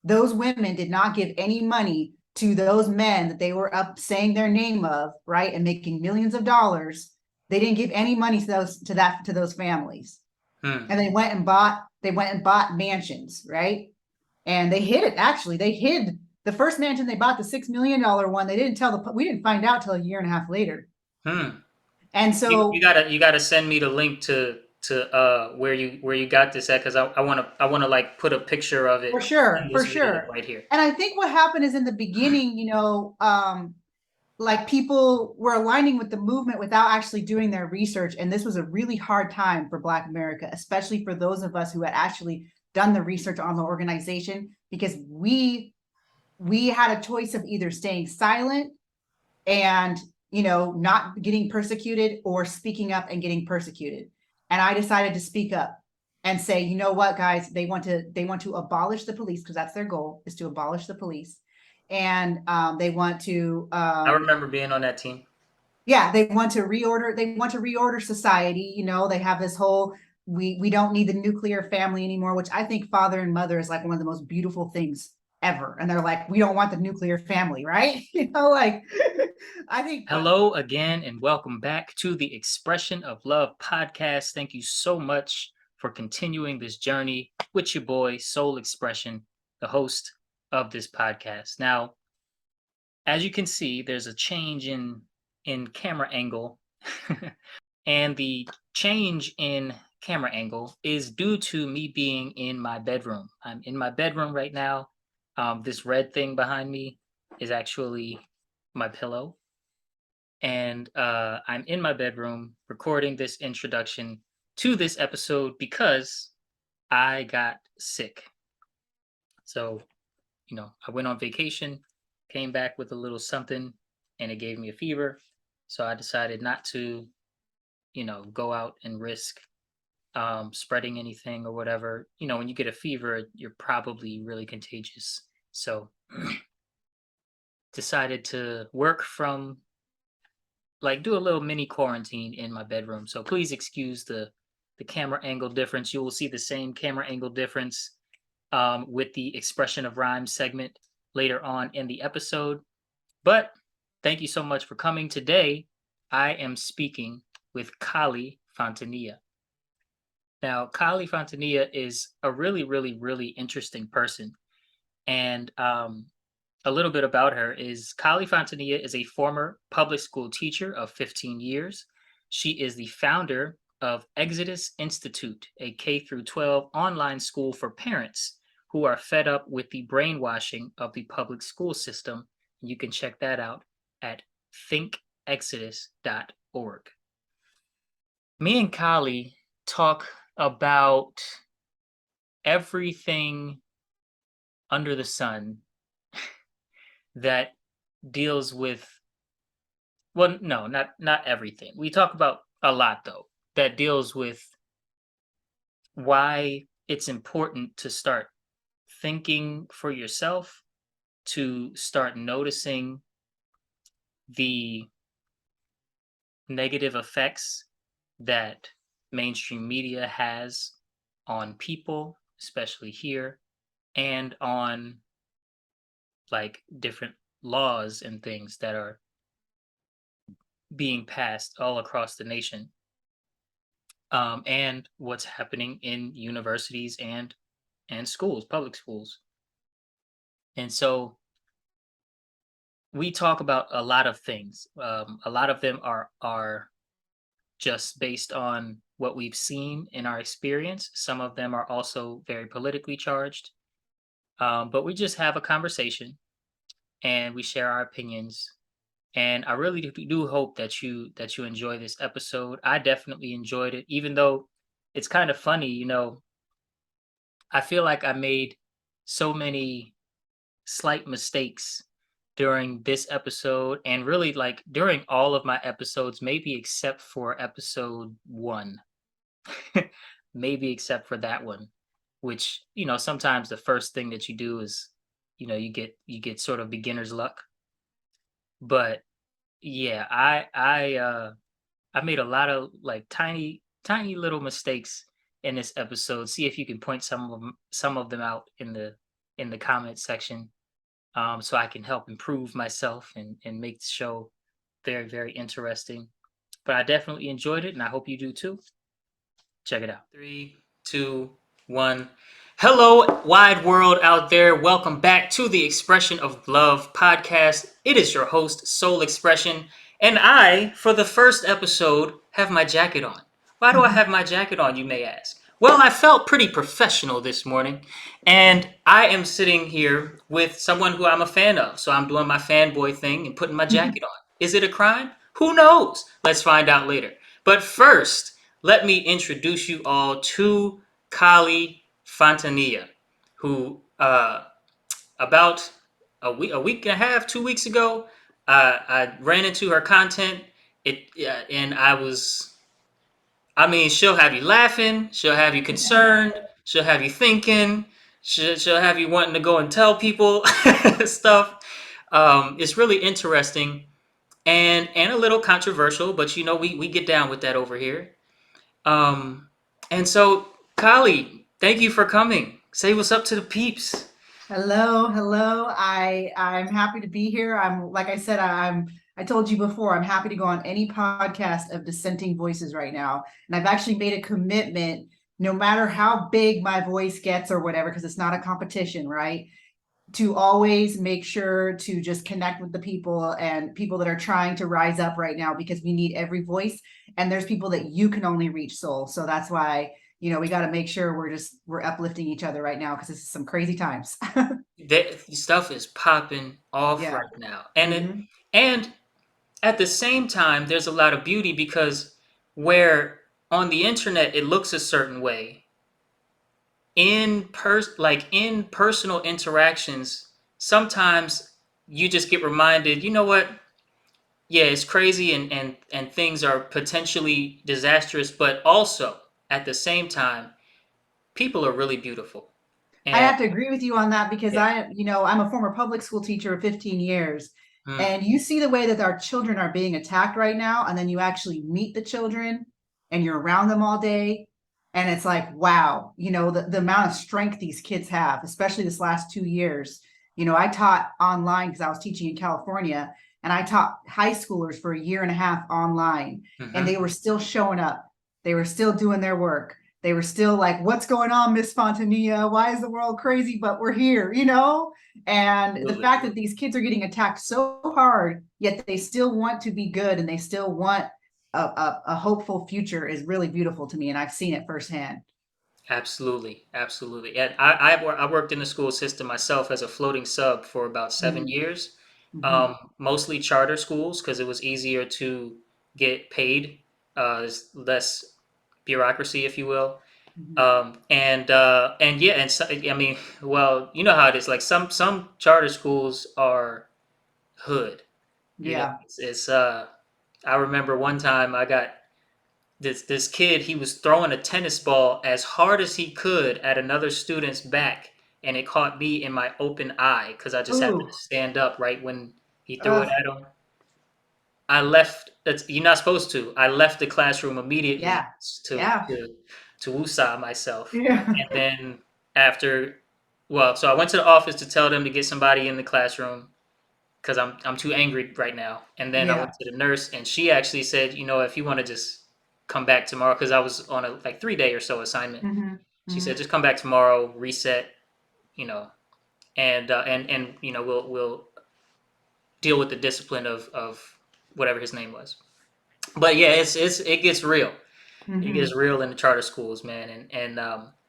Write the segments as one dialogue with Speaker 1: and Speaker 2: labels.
Speaker 1: those women did not give any money to those men that they were up saying their name of, right, and making millions of dollars. They didn't give any money to those families.
Speaker 2: Hmm.
Speaker 1: And they went and bought mansions, right? And they hid it. Actually, they hid the first mansion they bought, the $6 million one. They didn't tell we didn't find out till a year and a half later.
Speaker 2: Hmm.
Speaker 1: And
Speaker 2: You
Speaker 1: so
Speaker 2: gotta send me the link to where you got this at, because I wanna like put a picture of it in
Speaker 1: for
Speaker 2: this video
Speaker 1: sure.
Speaker 2: right here.
Speaker 1: And I think what happened is in the beginning, like people were aligning with the movement without actually doing their research. And this was a really hard time for Black America, especially for those of us who had actually done the research on the organization, because we had a choice of either staying silent and not getting persecuted, or speaking up and getting persecuted. And I decided to speak up and say, you know what, guys, they want to abolish the police, because that's their goal, is to abolish the police. And they want to
Speaker 2: I remember being on that team.
Speaker 1: yeah, they want to reorder society. They have this whole, we don't need the nuclear family anymore, which I think father and mother is like one of the most beautiful things ever. And they're like, we don't want the nuclear family, right? Like I think
Speaker 2: Hello again, and welcome back to the Expression of Love podcast. Thank you so much for continuing this journey with your boy, Soul Expression, the host of this podcast. Now, as you can see, there's a change in camera angle, and the change in camera angle is due to me being in my bedroom. I'm in my bedroom right now. This red thing behind me is actually my pillow, and I'm in my bedroom recording this introduction to this episode because I got sick. So, I went on vacation, came back with a little something, and it gave me a fever. So I decided not to, go out and risk spreading anything or whatever. When you get a fever, you're probably really contagious. So decided to work from, like, do a little mini quarantine in my bedroom. So please excuse the camera angle difference. You will see the same camera angle difference with the expression of rhyme segment later on in the episode. But thank you so much for coming. Today, I am speaking with Cali Fontanilla. Now, Cali Fontanilla is a really, really, really interesting person. And a little bit about her is Cali Fontanilla is a former public school teacher of 15 years. She is the founder of Exodus Institute, a K through 12 online school for parents who are fed up with the brainwashing of the public school system. You can check that out at thinkexodus.org. Me and Kali talk about everything under the sun that deals with, well, no, not everything. We talk about a lot, though, that deals with why it's important to start thinking for yourself, to start noticing the negative effects that mainstream media has on people, especially here, and on like different laws and things that are being passed all across the nation, and what's happening in universities and schools, public schools. And so we talk about a lot of things. A lot of them are just based on what we've seen in our experience. Some of them are also very politically charged. But we just have a conversation and we share our opinions. And I really do hope that you enjoy this episode. I definitely enjoyed it, even though it's kind of funny. I feel like I made so many slight mistakes during this episode, and really like during all of my episodes, maybe except for episode 1. Maybe except for that one, which, sometimes the first thing that you do is, you get sort of beginner's luck. But yeah, I made a lot of like tiny little mistakes in this episode. See if you can point some of them out in in the comment section, so I can help improve myself and make the show very, very interesting. But I definitely enjoyed it, and I hope you do too. Check it out. 3, 2, 1. Hello, wide world out there. Welcome back to the Expression of Love podcast. It is your host, Soul Expression, and I, for the first episode, have my jacket on. Why do I have my jacket on, you may ask? Well, I felt pretty professional this morning, and I am sitting here with someone who I'm a fan of. So I'm doing my fanboy thing and putting my jacket on. Is it a crime? Who knows? Let's find out later. But first, let me introduce you all to Cali Fontanilla, who about a week and a half, 2 weeks ago, I ran into her content. And I mean, she'll have you laughing, she'll have you concerned, she'll have you thinking, she'll have you wanting to go and tell people stuff. It's really interesting and a little controversial, but we get down with that over here. And so, Kali, thank you for coming. Say what's up to the peeps.
Speaker 1: Hello, hello. I'm happy to be here. I'm like I said, I told you before, I'm happy to go on any podcast of dissenting voices right now. And I've actually made a commitment, no matter how big my voice gets or whatever, because it's not a competition, right? To always make sure to just connect with the people and people that are trying to rise up right now, because we need every voice. And there's people that you can only reach, Soul. So that's why we got to make sure we're uplifting each other right now, because this is some crazy times.
Speaker 2: That stuff is popping off
Speaker 1: Yeah.
Speaker 2: right now, and
Speaker 1: Mm-hmm.
Speaker 2: and at the same time, there's a lot of beauty because where on the internet it looks a certain way, in personal interactions, sometimes you just get reminded. You know what? Yeah, it's crazy and things are potentially disastrous, but also at the same time, people are really beautiful.
Speaker 1: I
Speaker 2: And
Speaker 1: have to agree with you on that, because
Speaker 2: yeah.
Speaker 1: I'm a former public school teacher of 15 years.
Speaker 2: Mm,
Speaker 1: And you see the way that our children are being attacked right now. And then you actually meet the children and you're around them all day. And it's like, wow, the amount of strength these kids have, especially this last 2 years. I taught online because I was teaching in California, and I taught high schoolers for a year and a half online, and
Speaker 2: hmm
Speaker 1: they were still showing up. They were still doing their work. They were still like, what's going on, Miss Fontanilla? Why is the world crazy? But we're here. And the
Speaker 2: Absolutely.
Speaker 1: fact that these kids are getting attacked so hard, yet they still want to be good and they still want a hopeful future, is really beautiful to me. And I've seen it firsthand.
Speaker 2: Absolutely. Absolutely. And I worked in the school system myself as a floating sub for about 7 years,
Speaker 1: Mm-hmm.
Speaker 2: mostly charter schools because it was easier to get paid. There's less bureaucracy, if you will.
Speaker 1: Mm-hmm.
Speaker 2: And yeah, and so, I mean, well, you know how it is. Like some charter schools are hood.
Speaker 1: Yeah.
Speaker 2: It's I remember one time I got this kid. He was throwing a tennis ball as hard as he could at another student's back, and it caught me in my open eye because I just happened to
Speaker 1: Ooh.
Speaker 2: stand up right when he threw it
Speaker 1: Uh,
Speaker 2: at him. I left. You're not supposed to. I left the classroom immediately
Speaker 1: yeah.
Speaker 2: to
Speaker 1: Yeah.
Speaker 2: to to woosah myself,
Speaker 1: Yeah.
Speaker 2: and then after, well, so I went to the office to tell them to get somebody in the classroom because I'm too angry right now. And then I went
Speaker 1: Yeah.
Speaker 2: to the nurse, and she actually said, if you want to just come back tomorrow, because I was on a like 3 day or so assignment.
Speaker 1: Mm-hmm.
Speaker 2: She
Speaker 1: Mm-hmm.
Speaker 2: said, just come back tomorrow, reset, you know, and we'll deal with the discipline of whatever his name was. But yeah, it gets real. It
Speaker 1: Mm-hmm.
Speaker 2: gets real in the charter schools, man.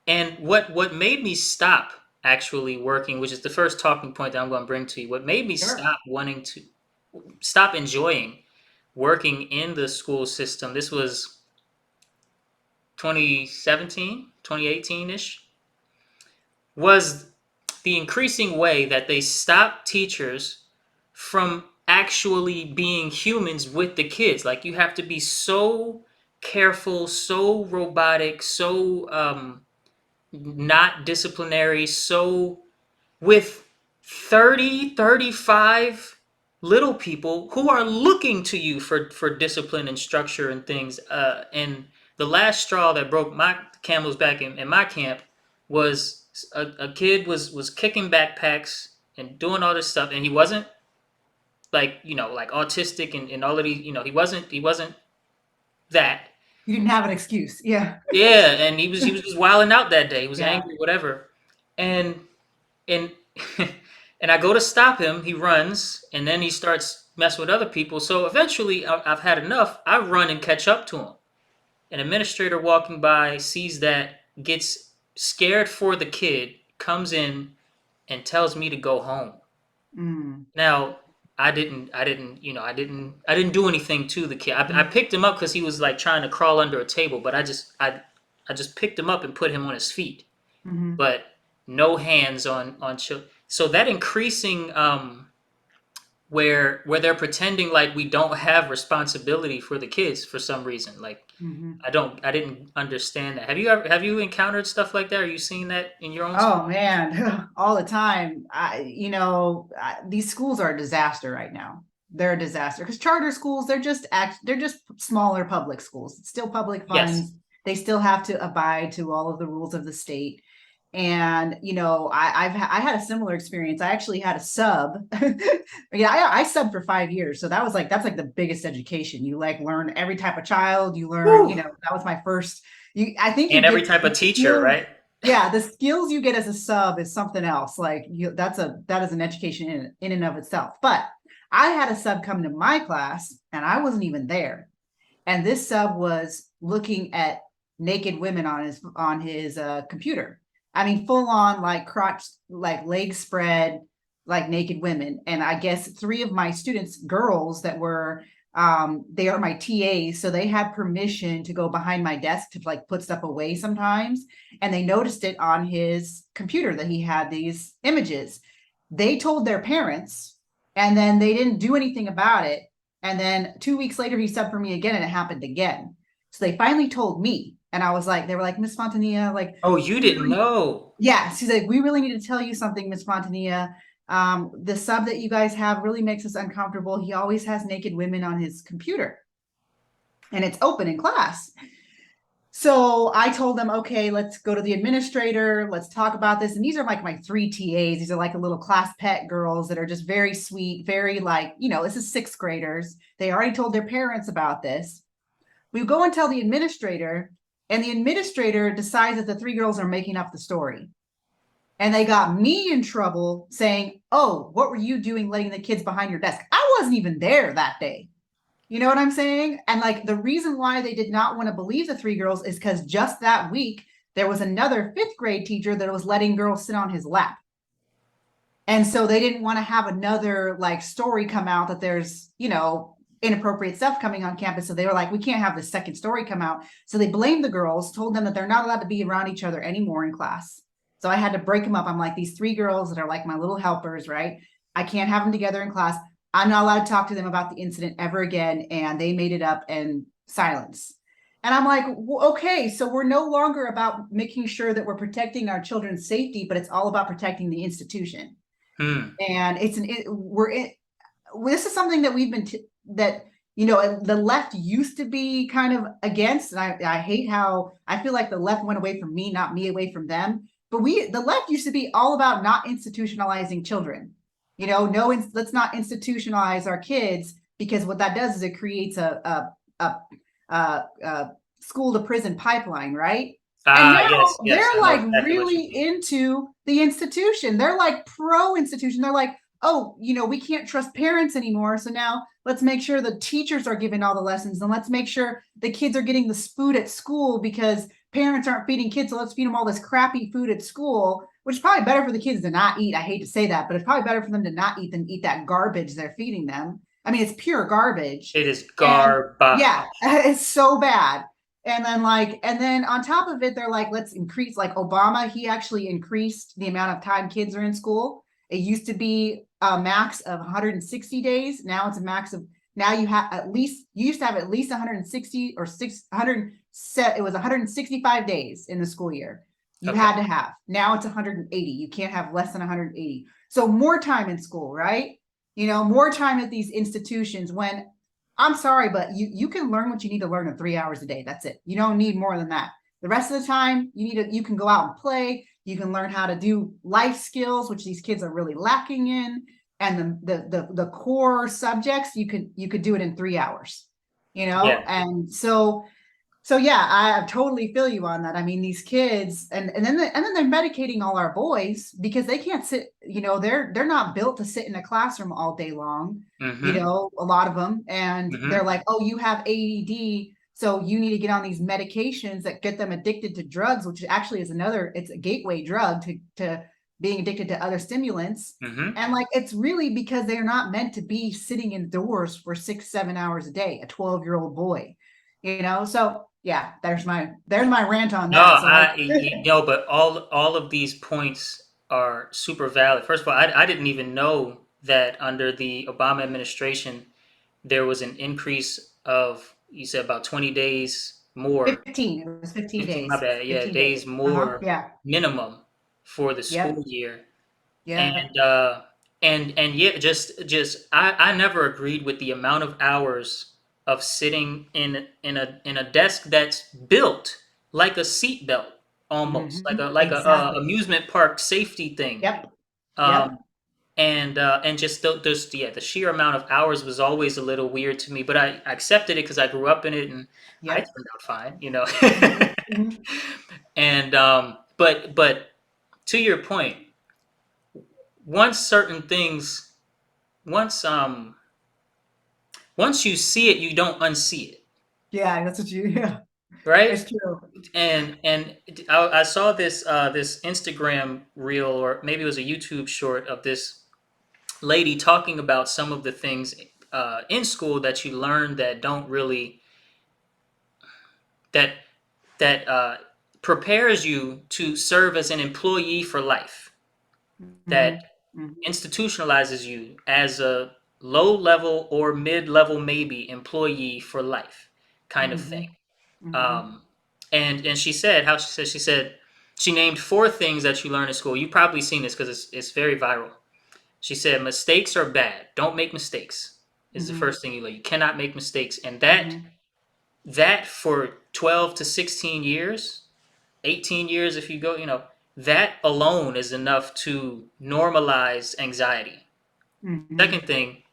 Speaker 2: And what made me stop actually working, which is the first talking point that I'm going to bring to you. What made me
Speaker 1: Sure.
Speaker 2: stop enjoying working in the school system. This was 2017, 2018 ish. Was the increasing way that they stopped teachers from actually being humans with the kids. Like you have to be so careful, so robotic, so not disciplinary, so with 30, 35 little people who are looking to you for discipline and structure and things. And the last straw that broke my camel's back in my camp was A kid was kicking backpacks and doing all this stuff, and he wasn't like like autistic and all of these. He wasn't that.
Speaker 1: You didn't have an excuse. Yeah.
Speaker 2: Yeah, and he was just wilding out that day. He was
Speaker 1: Yeah.
Speaker 2: angry, whatever, and and and I go to stop him. He runs, and then he starts messing with other people. So eventually, I've had enough. I run and catch up to him. An administrator walking by sees that, gets scared for the kid, comes in and tells me to go home.
Speaker 1: Mm.
Speaker 2: Now, I didn't do anything to the kid. I picked him up because he was like trying to crawl under a table, but I just picked him up and put him on his feet.
Speaker 1: Mm-hmm.
Speaker 2: But no hands on children. So that increasing where they're pretending like we don't have responsibility for the kids for some reason. Like
Speaker 1: Mm-hmm.
Speaker 2: I didn't understand that. Have you encountered stuff like that? Are you seeing that in your own school?
Speaker 1: Oh man, all the time. These schools are a disaster right now. They're a disaster because charter schools, they're just smaller public schools. It's still public
Speaker 2: Yes.
Speaker 1: funds. They still have to abide to all of the rules of the state. And I had a similar experience. I actually had a sub. Yeah, I subbed for 5 years, so that's like the biggest education. You like learn every type of child. You learn,
Speaker 2: Whew.
Speaker 1: that was my first. I think you
Speaker 2: And every
Speaker 1: get
Speaker 2: type of
Speaker 1: the
Speaker 2: teacher,
Speaker 1: skills.
Speaker 2: right?
Speaker 1: Yeah, the skills you get as a sub is something else. Like that is an education in and of itself. But I had a sub come to my class, and I wasn't even there. And this sub was looking at naked women on his computer. I mean, full on like crotch, like legs spread, like naked women. And I guess three of my students, girls that were they are my TAs, so they had permission to go behind my desk to like put stuff away sometimes. And they noticed it on his computer that he had these images. They told their parents, and then they didn't do anything about it. And then 2 weeks later, he subbed for me again, and it happened again. So they finally told me, and I was like, they were like, Miss Fontanilla, like,
Speaker 2: Oh, you didn't know.
Speaker 1: yeah. She's like, we really need to tell you something, Miss Fontanilla. The sub that you guys have really makes us uncomfortable. He always has naked women on his computer, and it's open in class. So I told them, okay, let's go to the administrator. Let's talk about this. And these are like my three TAs. These are like a little class pet girls that are just very sweet, very like, this is sixth graders. They already told their parents about this. We go and tell the administrator, and the administrator decides that the three girls are making up the story. And they got me in trouble saying, oh, what were you doing letting the kids behind your desk? I wasn't even there that day. You know what I'm saying? And like the reason why they did not want to believe the three girls is because just that week, there was another fifth grade teacher that was letting girls sit on his lap. And so they didn't want to have another like story come out that there's, inappropriate stuff coming on campus. So they were like, we can't have the second story come out. So they blamed the girls, told them that they're not allowed to be around each other anymore in class. So I had to break them up. I'm like, these three girls that are like my little helpers, right? I can't have them together in class. I'm not allowed to talk to them about the incident ever again. And they made it up and silence. And I'm like, well, okay, so we're no longer about making sure that we're protecting our children's safety, but it's all about protecting the institution.
Speaker 2: Hmm.
Speaker 1: And this is something that we've been the left used to be kind of against. And I hate how I feel like the left went away from me, not me away from them. But the left used to be all about not institutionalizing children. Let's not institutionalize our kids, because what that does is it creates a school to prison pipeline, right? And
Speaker 2: Ah,
Speaker 1: now
Speaker 2: yes, yes.
Speaker 1: they're
Speaker 2: I know
Speaker 1: like
Speaker 2: exactly what you
Speaker 1: really
Speaker 2: mean.
Speaker 1: into the institution. They're like pro institution. They're like, oh, we can't trust parents anymore. So now let's make sure the teachers are giving all the lessons, and let's make sure the kids are getting this food at school because parents aren't feeding kids. So let's feed them all this crappy food at school, which is probably better for the kids to not eat. I hate to say that, but it's probably better for them to not eat than eat that garbage they're feeding them. I mean, it's pure garbage.
Speaker 2: It is
Speaker 1: And
Speaker 2: garbage.
Speaker 1: yeah, it's so bad. And then on top of it, they're like, let's increase, like Obama, he actually increased the amount of time kids are in school. It used to be a max of 160 days. Now it's a max of, now you used to have at least 160 or 600 set. It was 165 days in the school year. You
Speaker 2: Okay.
Speaker 1: had to have. Now it's 180. You can't have less than 180. So more time in school, right? More time at these institutions, when I'm sorry, but you can learn what you need to learn in 3 hours a day. That's it. You don't need more than that. The rest of the time, you can go out and play. You can learn how to do life skills, which these kids are really lacking in. And the core subjects, you could do it in 3 hours,
Speaker 2: Yeah.
Speaker 1: And so yeah, I totally feel you on that. I mean, these kids, and then they're medicating all our boys because they can't sit. They're not built to sit in a classroom all day long.
Speaker 2: Mm-hmm.
Speaker 1: A lot of them, and they're
Speaker 2: Mm-hmm.
Speaker 1: like, "Oh, you have ADD, so you need to get on these medications that get them addicted to drugs, which actually is it's a gateway drug to being addicted to other stimulants."
Speaker 2: Mm-hmm.
Speaker 1: And like, it's really because they're not meant to be sitting indoors for 6, 7 hours a day. A 12-year-old boy, So yeah, there's my rant on
Speaker 2: No,
Speaker 1: that. So I
Speaker 2: but all of these points are super valid. First of all, I didn't even know that under the Obama administration there was an increase of, you said, about 20 days more.
Speaker 1: 15. It was 15
Speaker 2: 15, my
Speaker 1: days.
Speaker 2: bad. Yeah,
Speaker 1: 15
Speaker 2: days
Speaker 1: days. Uh-huh.
Speaker 2: more
Speaker 1: Yeah.
Speaker 2: minimum for the school
Speaker 1: Yep.
Speaker 2: year.
Speaker 1: Yep.
Speaker 2: And yeah, just I never agreed with the amount of hours of sitting in a desk that's built like a seatbelt, almost like
Speaker 1: Mm-hmm.
Speaker 2: a
Speaker 1: Exactly.
Speaker 2: amusement park safety thing.
Speaker 1: Yep.
Speaker 2: Um,
Speaker 1: Yep.
Speaker 2: and just the sheer amount of hours was always a little weird to me, but I accepted it because I grew up in it and I
Speaker 1: Yep.
Speaker 2: turned out fine,
Speaker 1: Mm-hmm. Mm-hmm.
Speaker 2: And but to your point, once certain things once once you see it, you don't unsee it,
Speaker 1: Yeah, that's what you yeah. It's
Speaker 2: right?
Speaker 1: true.
Speaker 2: And I saw this Instagram reel, or maybe it was a YouTube short, of this lady talking about some of the things in school that you learn that don't really that that prepares you to serve as an employee for life, that
Speaker 1: Mm-hmm. Mm-hmm.
Speaker 2: institutionalizes you as a low level or mid level maybe employee for life kind of
Speaker 1: Mm-hmm.
Speaker 2: thing.
Speaker 1: Mm-hmm.
Speaker 2: Um, and she said she named four things that you learn in school. You've probably seen this because it's very viral. She said mistakes are bad. Don't make mistakes is the
Speaker 1: Mm-hmm.
Speaker 2: first thing you learn. You cannot make mistakes, and that
Speaker 1: Mm-hmm.
Speaker 2: that for 12 to 16 years, 18 years if you go, that alone is enough to normalize anxiety.
Speaker 1: Mm-hmm.
Speaker 2: Second thing,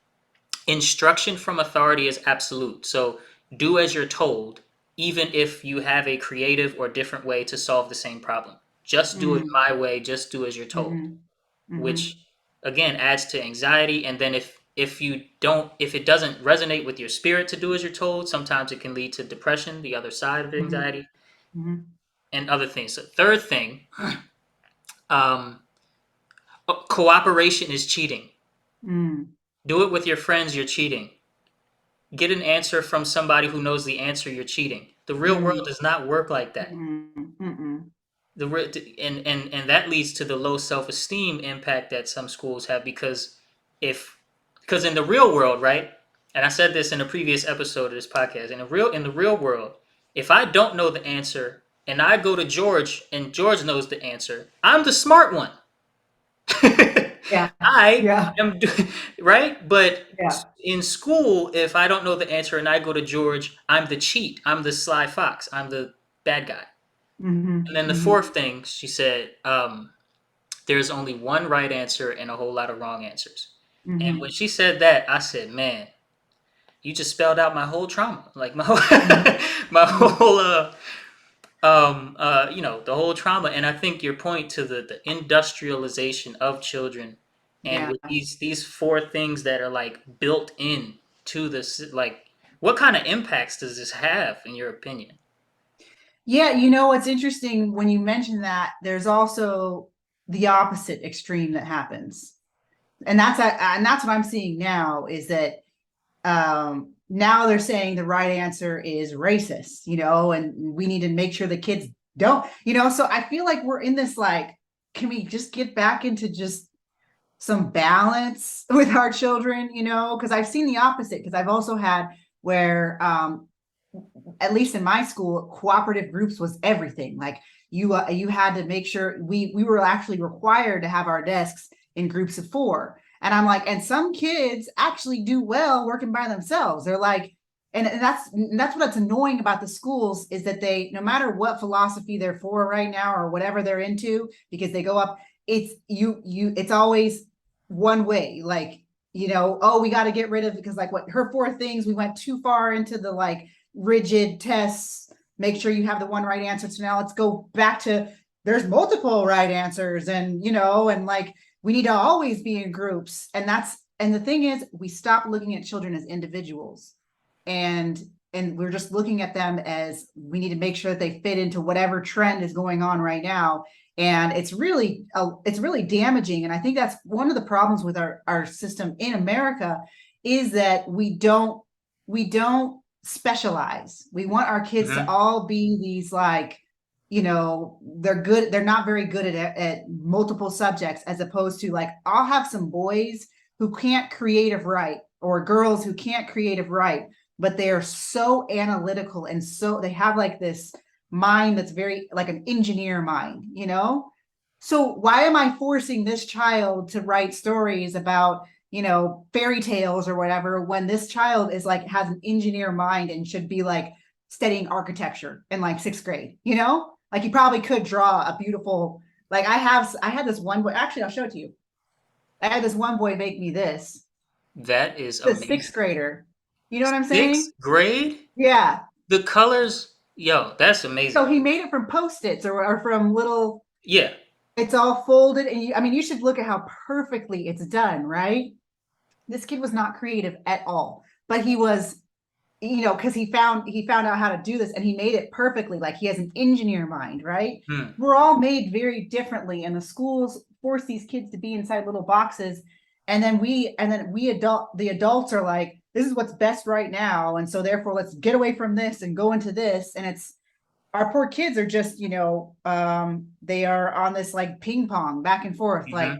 Speaker 2: instruction from authority is absolute. So do as you're told, even if you have a creative or different way to solve the same problem. Just do it
Speaker 1: Mm-hmm.
Speaker 2: my way, just do as you're told,
Speaker 1: Mm-hmm. Mm-hmm.
Speaker 2: which again adds to anxiety. And then if it doesn't resonate with your spirit to do as you're told, sometimes it can lead to depression, the other side of
Speaker 1: Mm-hmm.
Speaker 2: anxiety,
Speaker 1: Mm-hmm.
Speaker 2: and other things. So third thing, um, cooperation is cheating.
Speaker 1: Mm-hmm.
Speaker 2: Do it with your friends, you're cheating. Get an answer from somebody who knows the answer, you're cheating. The real world does not work like that.
Speaker 1: Mm-hmm. Mm-hmm.
Speaker 2: And that leads to the low self-esteem impact that some schools have, if because in the real world, right? And I said this in a previous episode of this podcast. In the real world, if I don't know the answer and I go to George and George knows the answer, I'm the smart one.
Speaker 1: Yeah.
Speaker 2: I
Speaker 1: Yeah.
Speaker 2: am right, but
Speaker 1: Yeah.
Speaker 2: in school, if I don't know the answer and I go to George, I'm the cheat. I'm the sly fox. I'm the bad guy. And
Speaker 1: Mm-hmm.
Speaker 2: then the
Speaker 1: Mm-hmm.
Speaker 2: fourth thing she said, there's only one right answer and a whole lot of wrong answers. And when
Speaker 1: Mm-hmm.
Speaker 2: she said that, I said, man, you just spelled out my whole trauma, like my whole,
Speaker 1: Mm-hmm.
Speaker 2: my
Speaker 1: Mm-hmm.
Speaker 2: whole the whole trauma. And I think your point to the industrialization of children, and
Speaker 1: Yeah.
Speaker 2: with these four things that are like built in to this, like, what kind of impacts does this have in your opinion?
Speaker 1: Yeah, what's interesting when you mention that, there's also the opposite extreme that happens. And that's what I'm seeing now is that now they're saying the right answer is racist, and we need to make sure the kids don't, so I feel like we're in this like, can we just get back into just some balance with our children, because I've seen the opposite, because I've also had where at least in my school, cooperative groups was everything. Like you had to make sure we were actually required to have our desks in groups of 4. And I'm like, and some kids actually do well working by themselves. They're like, and that's what's annoying about the schools is that they, no matter what philosophy they're for right now or whatever they're into, because they go up, it's always one way, like, oh, we got to get rid of, because like what her four things, we went too far into the like rigid tests, make sure you have the one right answer. So now let's go back to there's multiple right answers, and and like we need to always be in groups. And the thing is, we stop looking at children as individuals, and we're just looking at them as we need to make sure that they fit into whatever trend is going on right now. And it's really damaging. And I think that's one of the problems with our system in America, is that we don't specialize. We want our kids to
Speaker 2: Hmm.
Speaker 1: all be these like, they're not very good at multiple subjects, as opposed to like, I'll have some boys who can't creative write, or girls who can't creative write, but they are so analytical, and so they have like this mind that's very like an engineer mind, so why am I forcing this child to write stories about fairy tales or whatever, when this child is like has an engineer mind and should be like studying architecture in like sixth grade, like he probably could draw a beautiful, like I had this one boy, actually I'll show it to you. I had this one boy make me this,
Speaker 2: That is
Speaker 1: the sixth
Speaker 2: amazing.
Speaker 1: grader. You know what I'm saying?
Speaker 2: Sixth grade?
Speaker 1: Yeah.
Speaker 2: The colors, yo, that's
Speaker 1: So
Speaker 2: amazing.
Speaker 1: he made it from post-its, or from little,
Speaker 2: Yeah.
Speaker 1: it's all folded. And I mean, you should look at how perfectly it's done, right? This kid was not creative at all, but he was, because he found out how to do this, and he made it perfectly. Like he has an engineer mind, right?
Speaker 2: Hmm.
Speaker 1: We're all made very differently, and the schools force these kids to be inside little boxes. The adults are like, this is what's best right now, and so therefore let's get away from this and go into this. And it's our poor kids are just, they are on this like ping pong back and forth, like.
Speaker 2: Hmm.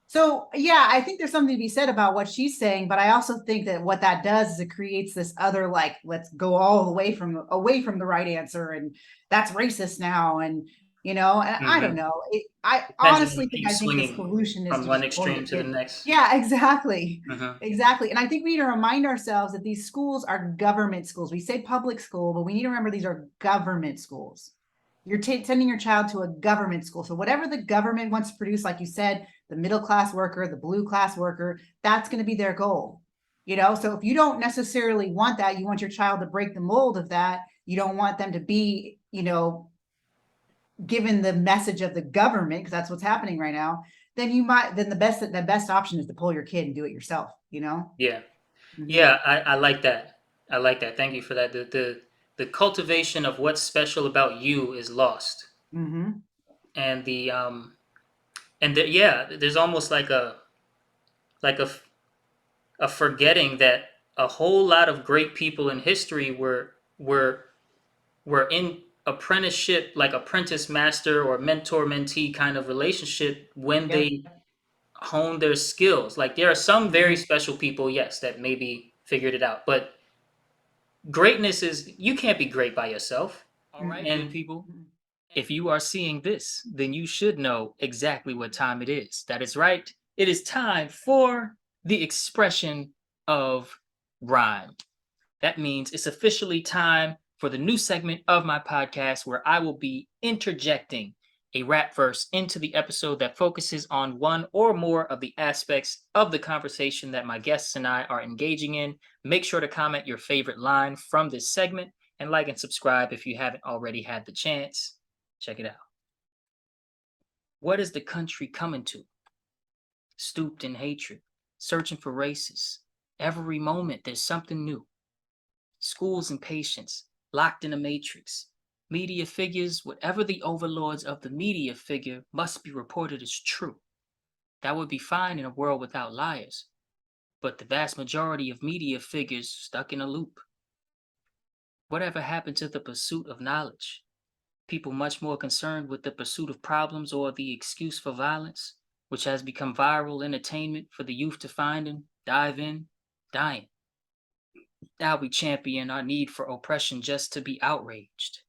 Speaker 1: So yeah, I think there's something to be said about what she's saying, but I also think that what that does is it creates this other like, let's go all the way from away from the right answer, and that's racist now, and and I don't
Speaker 2: Hmm.
Speaker 1: know. I
Speaker 2: The pendulum
Speaker 1: honestly think, I
Speaker 2: keeps
Speaker 1: think the
Speaker 2: swinging
Speaker 1: solution is
Speaker 2: from
Speaker 1: to
Speaker 2: one
Speaker 1: just pull your
Speaker 2: extreme to the
Speaker 1: kid.
Speaker 2: next.
Speaker 1: Yeah, exactly.
Speaker 2: Hmm.
Speaker 1: Exactly. And I think we need to remind ourselves that these schools are government schools. We say public school, but we need to remember these are government schools. You're sending your child to a government school. So whatever the government wants to produce, like you said, the middle class worker, the blue class worker, that's going to be their goal. So if you don't necessarily want that, you want your child to break the mold of that, you don't want them to be, given the message of the government, because that's what's happening right now, then the best option is to pull your kid and do it yourself,
Speaker 2: Yeah.
Speaker 1: Mm-hmm.
Speaker 2: Yeah, I like that. I like that. Thank you for that. The cultivation of what's special about you is lost.
Speaker 1: Mm-hmm.
Speaker 2: And yeah, there's almost like a forgetting that a whole lot of great people in history were in apprenticeship, like apprentice master or mentor mentee kind of relationship when
Speaker 1: Yep.
Speaker 2: they hone their skills. Like there are some very
Speaker 1: Mm-hmm.
Speaker 2: special people, yes, that maybe figured it out, but greatness is you can't be great by yourself.
Speaker 1: All right,
Speaker 2: And
Speaker 1: good people.
Speaker 2: if you are seeing this, then you should know exactly what time it is. That is right. It is time for the expression of rhyme. That means it's officially time for the new segment of my podcast where I will be interjecting a rap verse into the episode that focuses on one or more of the aspects of the conversation that my guests and I are engaging in. Make sure to comment your favorite line from this segment and like and subscribe if you haven't already had the chance. Check it out. What is the country coming to? Stooped in hatred, searching for races. Every moment there's something new. Schools and patients, locked in a matrix. Media figures, whatever the overlords of the media figure, must be reported as true. That would be fine in a world without liars, but the vast majority of media figures stuck in a loop. Whatever happened to the pursuit of knowledge? People much more concerned with the pursuit of problems or the excuse for violence, which has become viral entertainment for the youth to find and dive in, dying. Now we champion our need for oppression just to be outraged.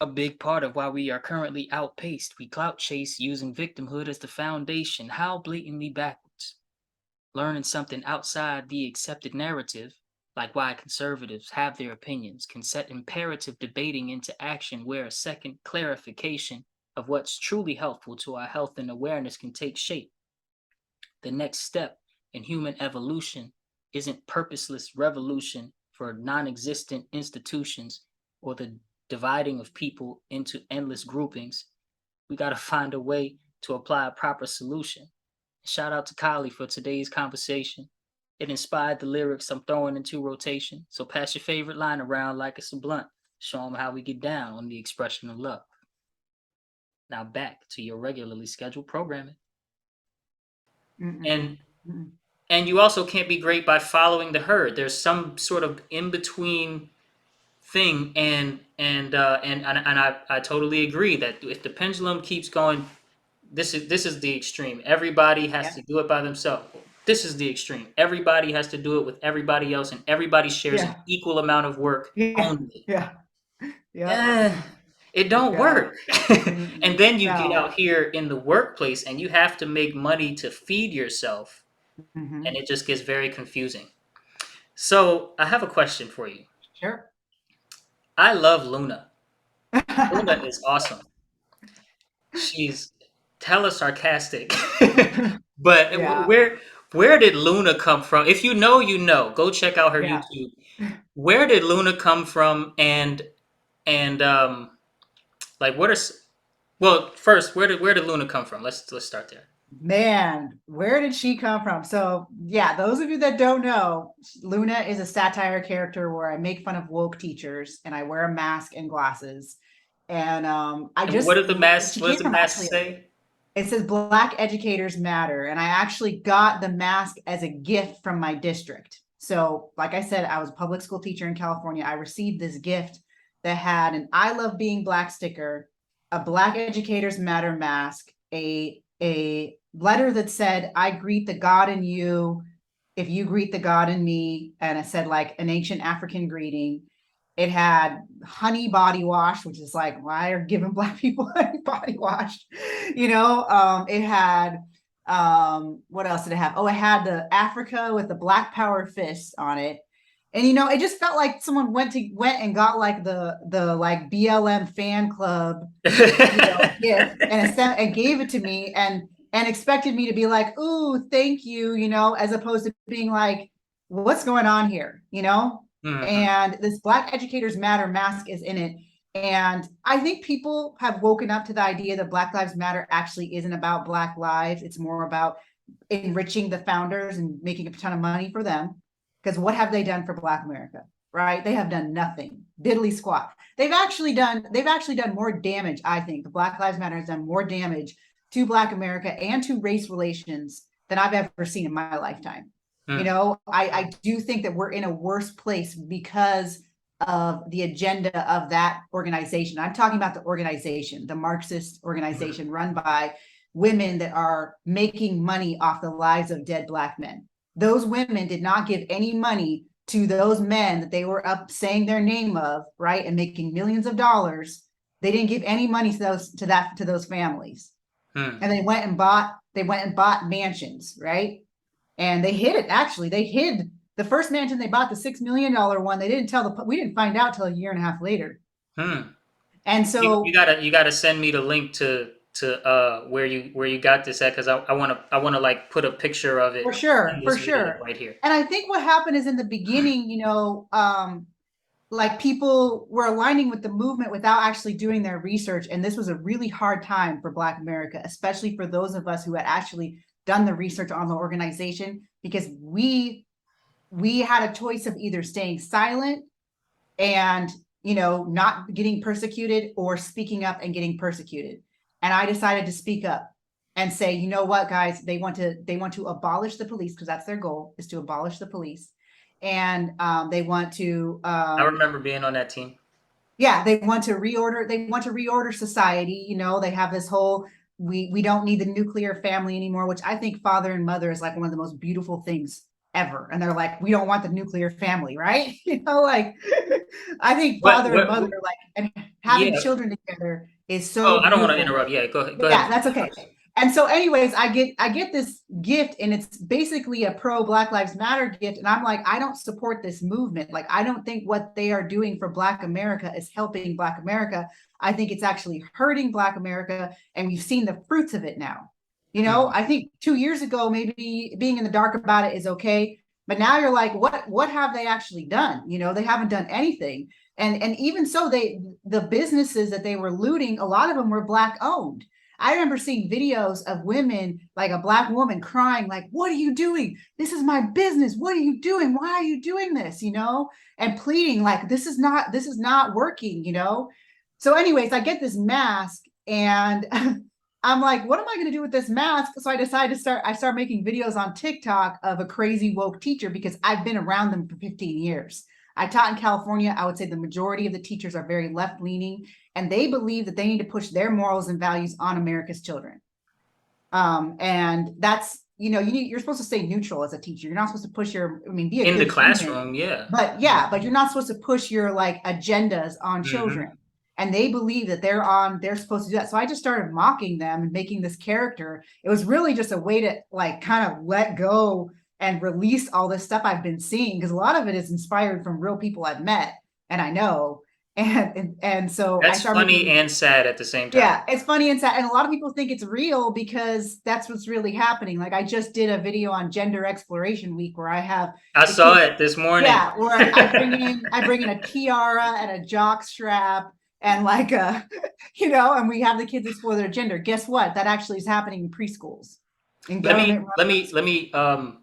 Speaker 2: A big part of why we are currently outpaced, we clout chase using victimhood as the foundation. How blatantly backwards. Learning something outside the accepted narrative, like why conservatives have their opinions, can set imperative debating into action where a second clarification of what's truly helpful to our health and awareness can take shape. The next step in human evolution isn't purposeless revolution for non existent institutions or the dividing of people into endless groupings. We got to find a way to apply a proper solution. Shout out to Cali for today's conversation. It inspired the lyrics I'm throwing into rotation. So pass your favorite line around like it's a blunt. Show them how we get down on the expression of love. Now back to your regularly scheduled programming. And
Speaker 1: Mm-mm, mm-mm.
Speaker 2: and you also can't be great by following the herd. There's some sort of in between thing, and I totally agree that if the pendulum keeps going, this is the extreme. Everybody has
Speaker 1: Yeah,
Speaker 2: to do it by themselves. This is the extreme. Everybody has to do it with everybody else, and everybody shares an
Speaker 1: yeah,
Speaker 2: equal amount of work
Speaker 1: yeah,
Speaker 2: only.
Speaker 1: yeah, yeah,
Speaker 2: Eh, it don't
Speaker 1: yeah.
Speaker 2: work. And
Speaker 1: Mm-mm.
Speaker 2: then you get
Speaker 1: No.
Speaker 2: out here in the workplace, and you have to make money to feed yourself, and
Speaker 1: Hmm.
Speaker 2: it just gets very confusing. So I have a question for you.
Speaker 1: Sure.
Speaker 2: I love Luna. Luna is awesome. She's hella sarcastic. But
Speaker 1: Yeah,
Speaker 2: where did Luna come from? If you know, you know. Go check out her
Speaker 1: yeah.
Speaker 2: YouTube. Where did Luna come from? And like what are well, first, where did Luna come from? Let's start there.
Speaker 1: Man, where did she come from? So, yeah, those of you that don't know, Luna is a satire character where I make fun of woke teachers and I wear a mask and glasses. And I
Speaker 2: And what
Speaker 1: just,
Speaker 2: did the mask
Speaker 1: she
Speaker 2: what does
Speaker 1: came
Speaker 2: the
Speaker 1: from
Speaker 2: mask
Speaker 1: actually,
Speaker 2: say?
Speaker 1: it says Black Educators Matter. And I actually got the mask as a gift from my district. So, like I said, I was a public school teacher in California. I received this gift that had an I Love Being Black sticker, a Black Educators Matter mask, a letter that said, I greet the God in you if you greet the God in me. And it said like an ancient African greeting. It had honey body wash, which is like, why are giving Black people honey body wash? It had, what else did it have? Oh, it had the Africa with the Black Power fist on it. And it just felt like someone went and got like the like BLM fan club, gift and gave it to me and expected me to be like, ooh, thank you, as opposed to being like, what's going on here?
Speaker 2: Mhm.
Speaker 1: And this Black Educators Matter mask is in it. And I think people have woken up to the idea that Black Lives Matter actually isn't about Black lives. It's more about enriching the founders and making a ton of money for them. Because what have they done for Black America? Right? They have done nothing. Diddly squat. They've actually done more damage, I think. The Black Lives Matter has done more damage to Black America and to race relations than I've ever seen in my lifetime.
Speaker 2: Mm.
Speaker 1: I do think that we're in a worse place because of the agenda of that organization. I'm talking about the organization, the Marxist organization run by women that are making money off the lives of dead Black men. Those women did not give any money to those men that they were up saying their name of, right, and making millions of dollars. They didn't give any money to those families.
Speaker 2: Mm.
Speaker 1: And they went and bought mansions, right? And they hid it. Actually, they hid the first mansion they bought, the $6 million one. They didn't tell we didn't find out till a year and a half later.
Speaker 2: Mm.
Speaker 1: And
Speaker 2: You
Speaker 1: so,
Speaker 2: gotta send me the link to where you got this at, because I wanna like put a picture of
Speaker 1: for
Speaker 2: it
Speaker 1: sure,
Speaker 2: in
Speaker 1: for
Speaker 2: this video
Speaker 1: sure.
Speaker 2: right here.
Speaker 1: And I think what happened is in the beginning, like people were aligning with the movement without actually doing their research. And this was a really hard time for Black America, especially for those of us who had actually done the research on the organization, because we had a choice of either staying silent and not getting persecuted, or speaking up and getting persecuted. And I decided to speak up and say, you know what, guys, they want to abolish the police, because that's their goal, is to abolish the police. And they want to
Speaker 2: I remember being on that team.
Speaker 1: yeah, they want to reorder society. They have this whole, we don't need the nuclear family anymore, which I think father and mother is like one of the most beautiful things ever. And they're like, we don't want the nuclear family, right? Like I think father and mother,
Speaker 2: What
Speaker 1: like, and having
Speaker 2: yeah.
Speaker 1: children together is
Speaker 2: Oh,
Speaker 1: so
Speaker 2: I don't want to
Speaker 1: beautiful.
Speaker 2: interrupt. Yeah, go ahead.
Speaker 1: Yeah,
Speaker 2: Finish
Speaker 1: that's okay.
Speaker 2: first.
Speaker 1: And so anyways, I get this gift, and it's basically a pro Black Lives Matter gift, and I'm like, I don't support this movement. Like, I don't think what they are doing for Black America is helping Black America. I think it's actually hurting Black America, and we've seen the fruits of it now.
Speaker 2: Mhm.
Speaker 1: I think 2 years ago, maybe being in the dark about it is okay, but now you're like, what have they actually done? They haven't done anything. And even so, the businesses that they were looting, a lot of them were Black owned. I remember seeing videos of women, like a Black woman crying, like, what are you doing? This is my business. What are you doing? Why are you doing this? And pleading like, this is not working. So anyways, I get this mask, and I'm like, what am I going to do with this mask? So I decided I start making videos on TikTok of a crazy woke teacher, because I've been around them for 15 years. I taught in California. I would say the majority of the teachers are very left leaning, and they believe that they need to push their morals and values on America's children. And that's, you're supposed to stay neutral as a teacher. You're not supposed to push be a
Speaker 2: In the
Speaker 1: good human,
Speaker 2: classroom, yeah.
Speaker 1: but
Speaker 2: Mhm.
Speaker 1: yeah, but you're not supposed to push your like agendas on children.
Speaker 2: Mhm.
Speaker 1: And they believe that they're supposed to do that. So I just started mocking them and making this character. It was really just a way to like kind of let go and release all this stuff I've been seeing, because a lot of it is inspired from real people I've met and I know. And so I
Speaker 2: That's
Speaker 1: started
Speaker 2: funny
Speaker 1: making,
Speaker 2: and sad at the same time.
Speaker 1: yeah, it's funny and sad. And a lot of people think it's real because that's what's really happening. Like, I just did a video on Gender Exploration Week where I have
Speaker 2: I
Speaker 1: the
Speaker 2: saw
Speaker 1: kids,
Speaker 2: it this morning.
Speaker 1: yeah, where I bring in a tiara and a jock strap and like a, and we have the kids explore their gender. Guess what? That actually is happening in preschools, in
Speaker 2: Let me
Speaker 1: government
Speaker 2: let
Speaker 1: run
Speaker 2: me let
Speaker 1: preschools.
Speaker 2: me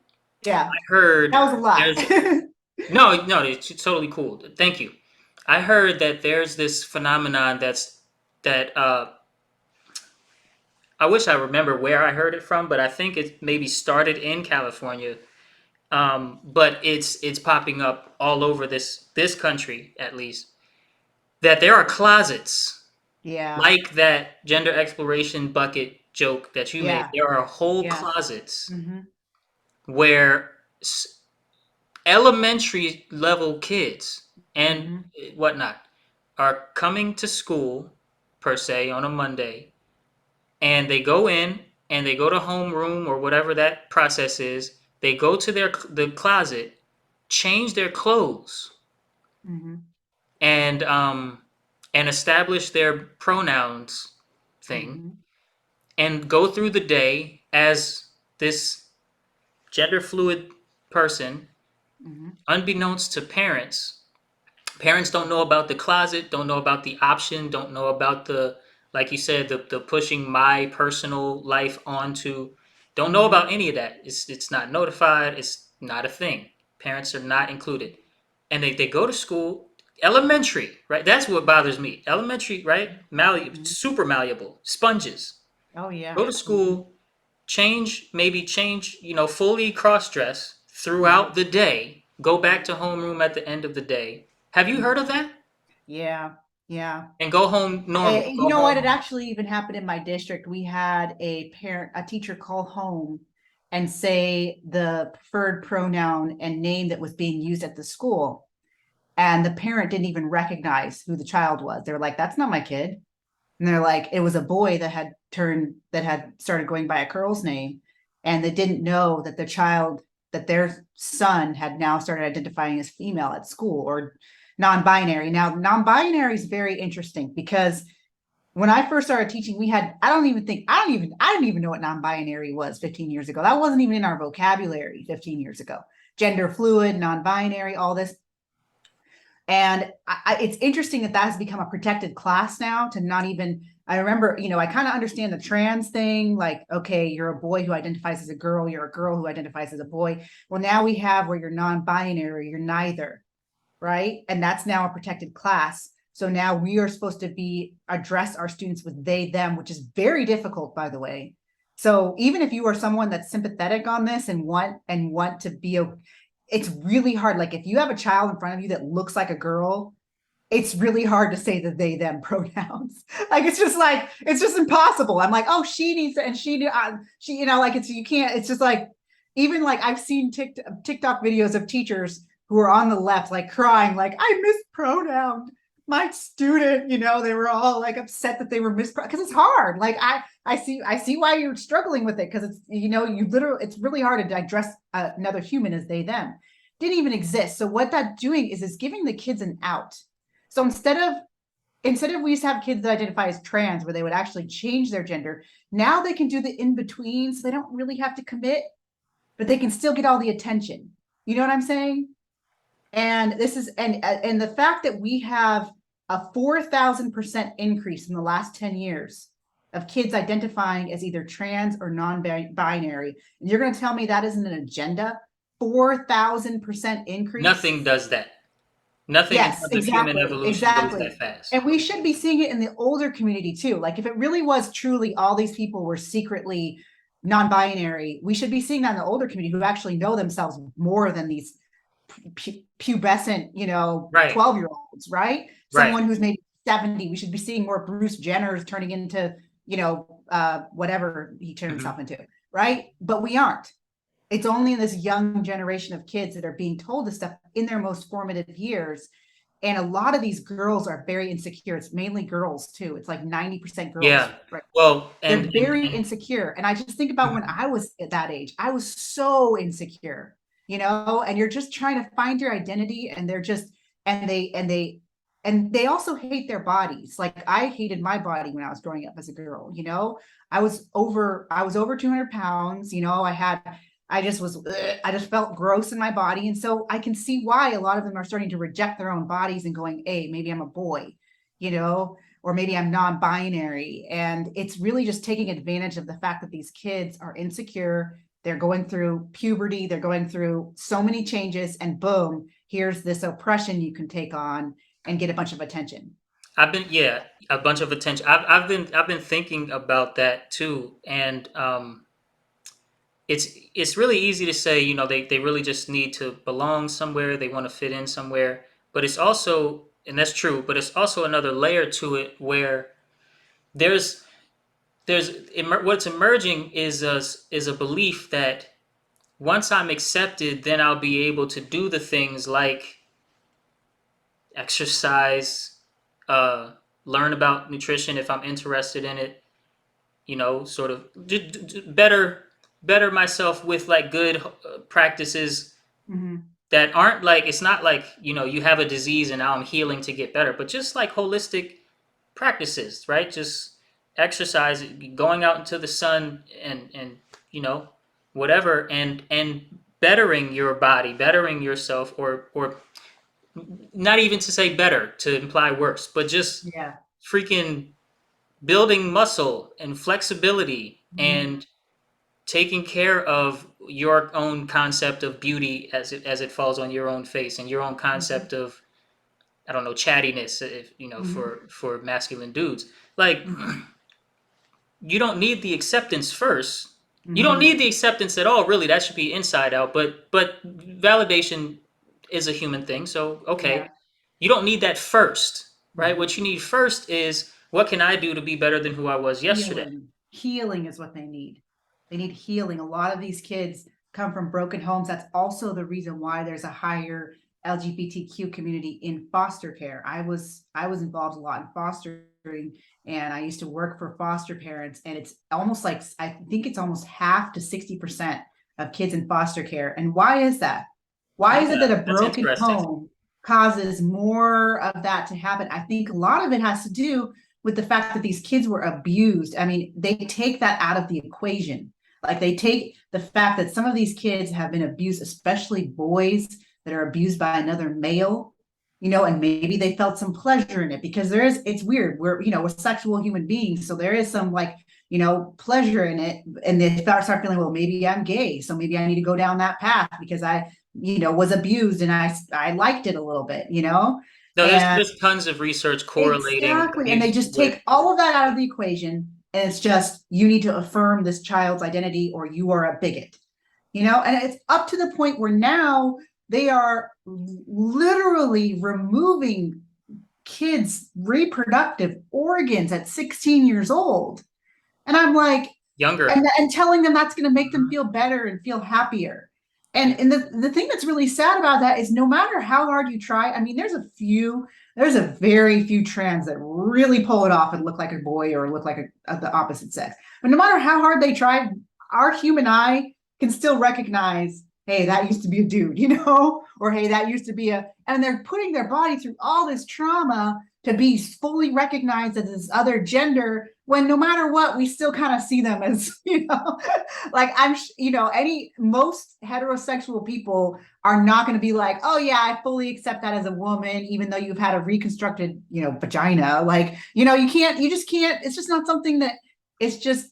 Speaker 1: Yeah,
Speaker 2: I heard
Speaker 1: that was a lot.
Speaker 2: there's no, it's totally cool. Thank you. I heard that there's this phenomenon that I wish I remember where I heard it from, but I think it maybe started in California. But it's popping up all over this country, at least, that there are closets
Speaker 1: Yeah,
Speaker 2: like that gender exploration bucket joke that you made.
Speaker 1: yeah,
Speaker 2: There are whole
Speaker 1: yeah.
Speaker 2: closets
Speaker 1: Hmm.
Speaker 2: where elementary level kids and
Speaker 1: Hmm.
Speaker 2: whatnot are coming to school per se on a Monday, and they go in and they go to homeroom or whatever that process is. They go to the closet, change their clothes,
Speaker 1: Hmm.
Speaker 2: and establish their pronouns thing,
Speaker 1: Hmm.
Speaker 2: and go through the day as this gender fluid person,
Speaker 1: Hmm.
Speaker 2: unbeknownst to parents. Parents don't know about the closet, don't know about the option, don't know about the, like you said, the pushing my personal life onto, don't know
Speaker 1: Hmm.
Speaker 2: about any of that. It's not notified, it's not a thing. Parents are not included. And they go to school, elementary, right? That's what bothers me. Elementary, right?
Speaker 1: Hmm.
Speaker 2: Super malleable, sponges.
Speaker 1: Oh yeah.
Speaker 2: Go to
Speaker 1: Hmm.
Speaker 2: school, maybe change, fully cross dress
Speaker 1: Hmm.
Speaker 2: throughout the day, go back to homeroom at the end of the day. Have you heard
Speaker 1: Hmm.
Speaker 2: of that?
Speaker 1: Yeah, yeah.
Speaker 2: And go home normal.
Speaker 1: You
Speaker 2: Go
Speaker 1: know what? It
Speaker 2: home.
Speaker 1: actually even happened in my district. We had a teacher call home and say the preferred pronoun and name that was being used at the school. And the parent didn't even recognize who the child was. They were like, that's not my kid. And they're like, it was a boy that had started going by a girl's name. And they didn't know that that their son had now started identifying as female at school or non-binary. Now, non-binary is very interesting because when I first started teaching, we had, I didn't even know what non-binary was 15 years ago. That wasn't even in our vocabulary 15 years ago. Gender fluid, non-binary, all this. And it's interesting that has become a protected class now to not even, I remember, I kind of understand the trans thing. Like, okay, you're a boy who identifies as a girl, you're a girl who identifies as a boy. Well, now we have where you're non-binary, you're neither, right? And that's now a protected class. So now we are supposed to address our students with they, them, which is very difficult, by the way. So even if you are someone that's sympathetic on this and want to be it's really hard. Like if you have a child in front of you that looks like a girl, it's really hard to say the they them pronouns. Like it's just impossible. I'm like, oh, she needs to, and she, like you can't. It's just like, even like I've seen TikTok videos of teachers who are on the left like crying, like I mispronounced my student. They were all like upset that they were mispronounced because it's hard. Like I see why you're struggling with it, because it's, you know, you literally, it's really hard to address another human as they them. Didn't even exist. So what that's doing is giving the kids an out. So instead of we used to have kids that identify as trans, where they would actually change their gender, now they can do the in between, so they don't really have to commit, but they can still get all the attention. You know what I'm saying? And this is, and the fact that we have a 4,000% increase in the last 10 years of kids identifying as either trans or non-binary, and you're going to tell me that isn't an agenda? 4,000% increase.
Speaker 2: Nothing does that. Nothing in
Speaker 1: Yes,
Speaker 2: terms of human
Speaker 1: exactly,
Speaker 2: evolution goes
Speaker 1: exactly.
Speaker 2: that fast.
Speaker 1: And we should be seeing it in the older community too. Like if it really was truly all these people were secretly non-binary, we should be seeing that in the older community, who actually know themselves more than these pubescent, you know,
Speaker 2: Right.
Speaker 1: 12-year-olds, right?
Speaker 2: Right.
Speaker 1: Someone who's maybe 70. We should be seeing more Bruce Jenners turning into, you know, whatever he turned himself into, right? But we aren't. It's only in this young generation of kids that are being told this stuff in their most formative years. And a lot of these girls are very insecure. It's mainly girls too. It's like 90% girls.
Speaker 2: Yeah.
Speaker 1: Right?
Speaker 2: Well,
Speaker 1: They're very insecure. And I just think about when I was at that age, I was so insecure, you know, and you're just trying to find your identity, and they're just, and they also hate their bodies. Like I hated my body when I was growing up as a girl, you know. I was over 200 pounds, you know. I just felt gross in my body. And so I can see why a lot of them are starting to reject their own bodies and going, hey, maybe I'm a boy, you know, or maybe I'm non-binary. And it's really just taking advantage of the fact that these kids are insecure. They're going through puberty. They're going through so many changes, and boom, here's this oppression you can take on and get a bunch of attention.
Speaker 2: Yeah, a bunch of attention. I've been thinking about that too. And it's really easy to say, you know, they really just need to belong somewhere, they want to fit in somewhere. But it's also, and that's true, but it's also another layer to it where there's what's emerging is a belief that once I'm accepted, then I'll be able to do the things like exercise, learn about nutrition if I'm interested in it, you know, sort of better myself with like good practices that aren't like, it's not like, you know, you have a disease and now I'm healing to get better, but just like holistic practices, right? Just exercise, going out into the sun, and you know, whatever, and bettering your body, bettering yourself, or not even to say better to imply worse, but just
Speaker 1: Yeah.
Speaker 2: freaking building muscle and flexibility, and taking care of your own concept of beauty as it falls on your own face, and your own concept of, I don't know, chattiness, if you know, for masculine dudes. Like you don't need the acceptance first. You don't need the acceptance at all, really. That should be inside out. But validation is a human thing. So okay,
Speaker 1: Yeah.
Speaker 2: you don't need that first, right? What you need first is, what can I do to be better than who I was yesterday?
Speaker 1: Healing is what they need. They need healing. A lot of these kids come from broken homes. That's also the reason why there's a higher LGBTQ community in foster care. I was involved a lot in fostering, and I used to work for foster parents, and it's almost like, I think it's almost half to 60% of kids in foster care. And why is that? Why is it that a
Speaker 2: That's
Speaker 1: broken
Speaker 2: interesting.
Speaker 1: home causes more of that to happen? I think a lot of it has to do with the fact that these kids were abused. I mean, they take that out of the equation. Like they take the fact that some of these kids have been abused, especially boys that are abused by another male, you know, and maybe they felt some pleasure in it, because it's weird. You know, we're sexual human beings. So there is some, like, you know, pleasure in it. And they start feeling, well, maybe I'm gay. So maybe I need to go down that path because I, you know, was abused and I liked it a little bit, you know?
Speaker 2: No,
Speaker 1: And
Speaker 2: there's tons of research correlating
Speaker 1: exactly. And they
Speaker 2: abuse
Speaker 1: just
Speaker 2: with.
Speaker 1: take all of that out of the equation. And it's just, you need to affirm this child's identity or you are a bigot, you know? And it's up to the point where now they are literally removing kids' reproductive organs at 16 years old. And I'm like,
Speaker 2: Younger.
Speaker 1: and telling them that's going to make them feel better and feel happier. And the thing that's really sad about that is no matter how hard you try, I mean, there's a very few trans that really pull it off and look like a boy or look like the opposite sex. But no matter how hard they try, our human eye can still recognize, hey, that used to be a dude, or hey, that used to be and they're putting their body through all this trauma to be fully recognized as this other gender when no matter what, we still kind of see them as, like most heterosexual people are not going to be like, oh yeah, I fully accept that as a woman, even though you've had a reconstructed, vagina. Like, you just can't, it's just not something that it's just,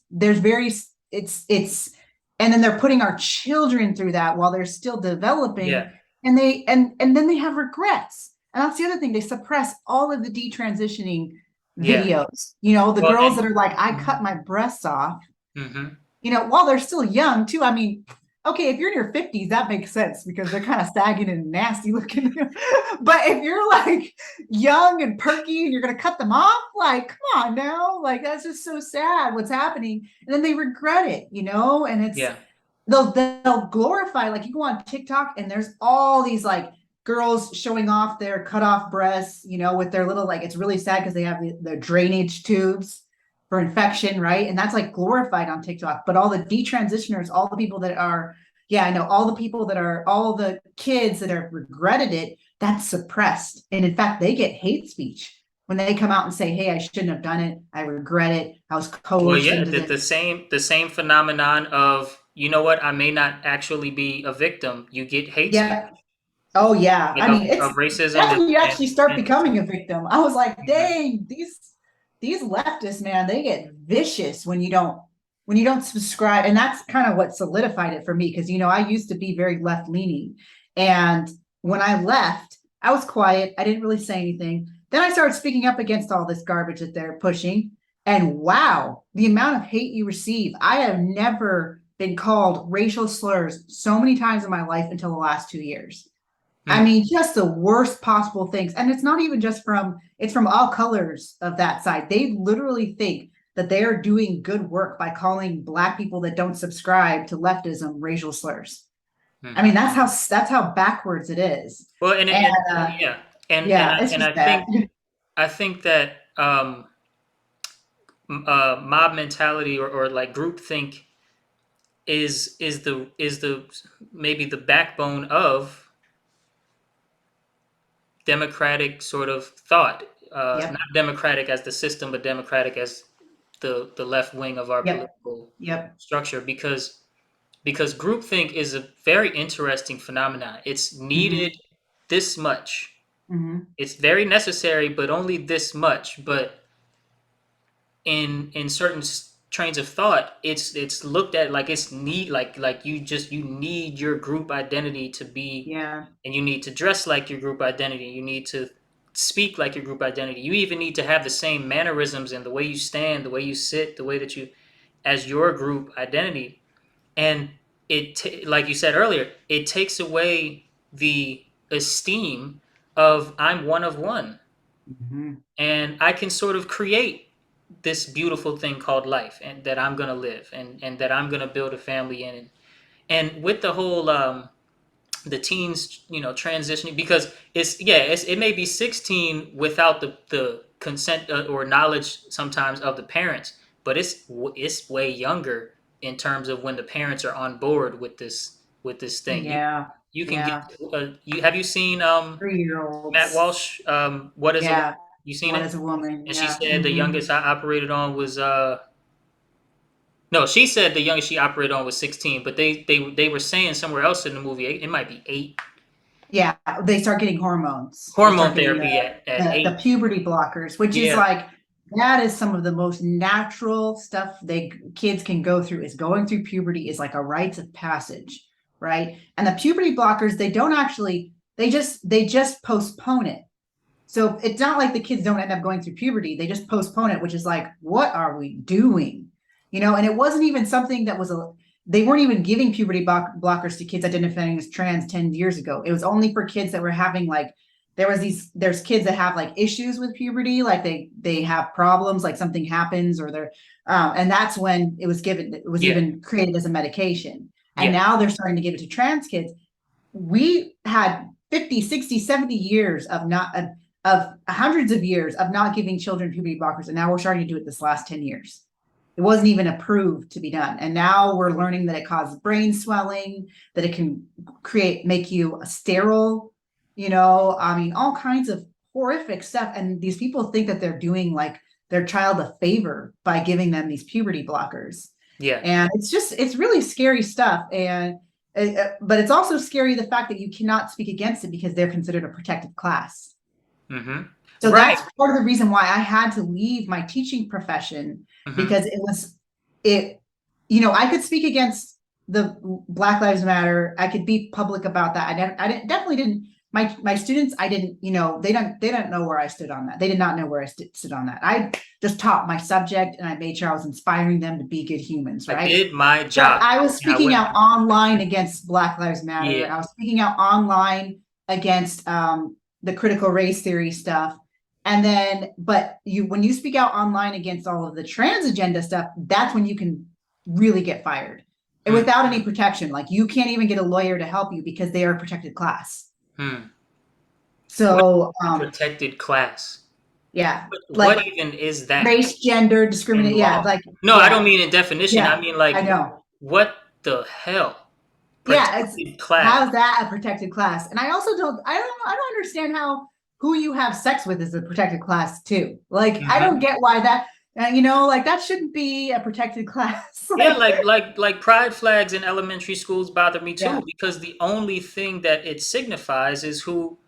Speaker 1: and then they're putting our children through that while they're still
Speaker 2: Yeah.
Speaker 1: developing and then they have regrets. And that's the other thing. They suppress all of the detransitioning
Speaker 2: Yeah.
Speaker 1: videos. The
Speaker 2: Well,
Speaker 1: girls
Speaker 2: and
Speaker 1: that are like, I cut
Speaker 2: mhm,
Speaker 1: my breasts off,
Speaker 2: mhm.
Speaker 1: while they're still young too. I mean, okay, if you're in your 50s, that makes sense because they're kind of sagging and nasty looking. But if you're like young and perky and you're gonna cut them off, like, come on now, like that's just so sad what's happening. And then they regret it, and
Speaker 2: Yeah.
Speaker 1: they'll glorify, like you go on TikTok and there's all these like girls showing off their cut off breasts, with their little, like, it's really sad because they have the drainage tubes for infection, right? And that's like glorified on TikTok. But all the detransitioners, all the people that are, yeah, I know, all the people that are, all the kids that have regretted it, that's suppressed. And in fact, they get hate speech when they come out and say, hey, I shouldn't have done it. I regret it. I was
Speaker 2: Well,
Speaker 1: coerced
Speaker 2: yeah,
Speaker 1: into
Speaker 2: the same phenomenon of, you know what, I may not actually be a victim. You get hate speech,
Speaker 1: yeah. Oh yeah.
Speaker 2: like
Speaker 1: I mean,
Speaker 2: of racism
Speaker 1: that's when you
Speaker 2: and
Speaker 1: actually start
Speaker 2: and
Speaker 1: becoming a victim. I was like,
Speaker 2: mhm.
Speaker 1: dang, these leftists, man, they get vicious when you don't subscribe. And that's kind of what solidified it for me. Cause I used to be very left leaning. And when I left, I was quiet. I didn't really say anything. Then I started speaking up against all this garbage that they're pushing. And wow, the amount of hate you receive. I have never been called racial slurs so many times in my life until the last 2 years. I
Speaker 2: Hmm.
Speaker 1: mean, just the worst possible things. And it's not even just it's from all colors of that side. They literally think that they are doing good work by calling Black people that don't subscribe to leftism racial slurs. I
Speaker 2: Hmm.
Speaker 1: mean, that's how backwards it is.
Speaker 2: Well,
Speaker 1: And
Speaker 2: yeah, and
Speaker 1: yeah, it's
Speaker 2: I
Speaker 1: just bad.
Speaker 2: think that mob mentality or like groupthink is the maybe the backbone of democratic sort of thought. Not
Speaker 1: Yep,
Speaker 2: democratic as the system, but democratic as the left wing of our
Speaker 1: yep,
Speaker 2: political
Speaker 1: yep.
Speaker 2: structure. Because groupthink is a very interesting phenomenon. It's
Speaker 1: Mm-hmm,
Speaker 2: needed this much.
Speaker 1: mm-hmm.
Speaker 2: It's very necessary, but only this much. But in certain trains of thought, it's looked at like it's need like you need your group identity to be,
Speaker 1: Yeah,
Speaker 2: and you need to dress like your group identity. You need to speak like your group identity. You even need to have the same mannerisms and the way you stand, the way you sit, the way that you as your group identity. And like you said earlier, it takes away the esteem of I'm one of one,
Speaker 1: mm-hmm.
Speaker 2: and I can sort of create this beautiful thing called life, and that I'm gonna live, and that I'm gonna build a family in, and with the whole the teens, transitioning, because it may be 16 without the consent or knowledge sometimes of the parents, but it's way younger in terms of when the parents are on board with this thing.
Speaker 1: Yeah,
Speaker 2: You can get
Speaker 1: yeah.
Speaker 2: you have you seen
Speaker 1: 3 year
Speaker 2: Matt
Speaker 1: olds.
Speaker 2: Walsh, What is a Woman?
Speaker 1: Yeah.
Speaker 2: You seen
Speaker 1: What
Speaker 2: it?
Speaker 1: is a woman?
Speaker 2: And she
Speaker 1: Yeah.
Speaker 2: said the
Speaker 1: Mm-hmm.
Speaker 2: youngest I operated on was no, she said the youngest she operated on was 16, but they were saying somewhere else in the movie it might be 8.
Speaker 1: Yeah, they start getting hormones. They
Speaker 2: Hormone
Speaker 1: start getting the
Speaker 2: therapy at
Speaker 1: the,
Speaker 2: 8.
Speaker 1: the puberty blockers, which is
Speaker 2: Yeah.
Speaker 1: like that is some of the most natural stuff they kids can go through. Is going through puberty is like a rites of passage, right? And the puberty blockers, they don't actually they just postpone it. So it's not like the kids don't end up going through puberty. They just postpone it, which is like, what are we doing? And it wasn't even something that was they weren't even giving puberty blockers to kids identifying as trans 10 years ago. It was only for kids that were having like, there's kids that have like issues with puberty, like they have problems, like something happens or and that's when it was given, it was
Speaker 2: Yeah.
Speaker 1: even created as a medication. And
Speaker 2: Yeah.
Speaker 1: now they're starting to give it to trans kids. We had 50, 60, 70 years of not of hundreds of years of not giving children puberty blockers, and now we're starting to do it this last 10 years. It wasn't even approved to be done, and now we're learning that it causes brain swelling, that it can make you sterile, I mean, all kinds of horrific stuff. And these people think that they're doing like their child a favor by giving them these puberty blockers.
Speaker 2: Yeah.
Speaker 1: And it's really scary stuff. And but it's also scary the fact that you cannot speak against it because they're considered a protected class.
Speaker 2: Mm-hmm.
Speaker 1: So
Speaker 2: Right.
Speaker 1: that's part of the reason why I had to leave my teaching profession,
Speaker 2: Mm-hmm.
Speaker 1: because I could speak against the Black Lives Matter. I could be public about that. Definitely didn't. My students, I didn't, they don't know where I stood on that. They did not know where I stood on that. I just taught my subject, and I made sure I was inspiring them to be good humans, right?
Speaker 2: I did my
Speaker 1: But
Speaker 2: job.
Speaker 1: I was speaking out online against Black Lives Matter.
Speaker 2: Yeah.
Speaker 1: I was speaking out online against the critical race theory stuff. And then, but when you speak out online against all of the trans agenda stuff, that's when you can really get fired. And without any protection, like you can't even get a lawyer to help you because they are a protected class. So,
Speaker 2: protected class.
Speaker 1: yeah,
Speaker 2: What even is that?
Speaker 1: Race, gender, discrimination. Yeah,
Speaker 2: no, I don't mean in definition.
Speaker 1: Yeah,
Speaker 2: I mean like,
Speaker 1: I know.
Speaker 2: What the hell?
Speaker 1: Protected class. How's that a protected class? And I also don't understand how who you have sex with is a protected class too. Like, I don't get why that, that shouldn't be a protected class.
Speaker 2: Yeah, like pride flags in elementary schools bother me too, because the only thing that it signifies is who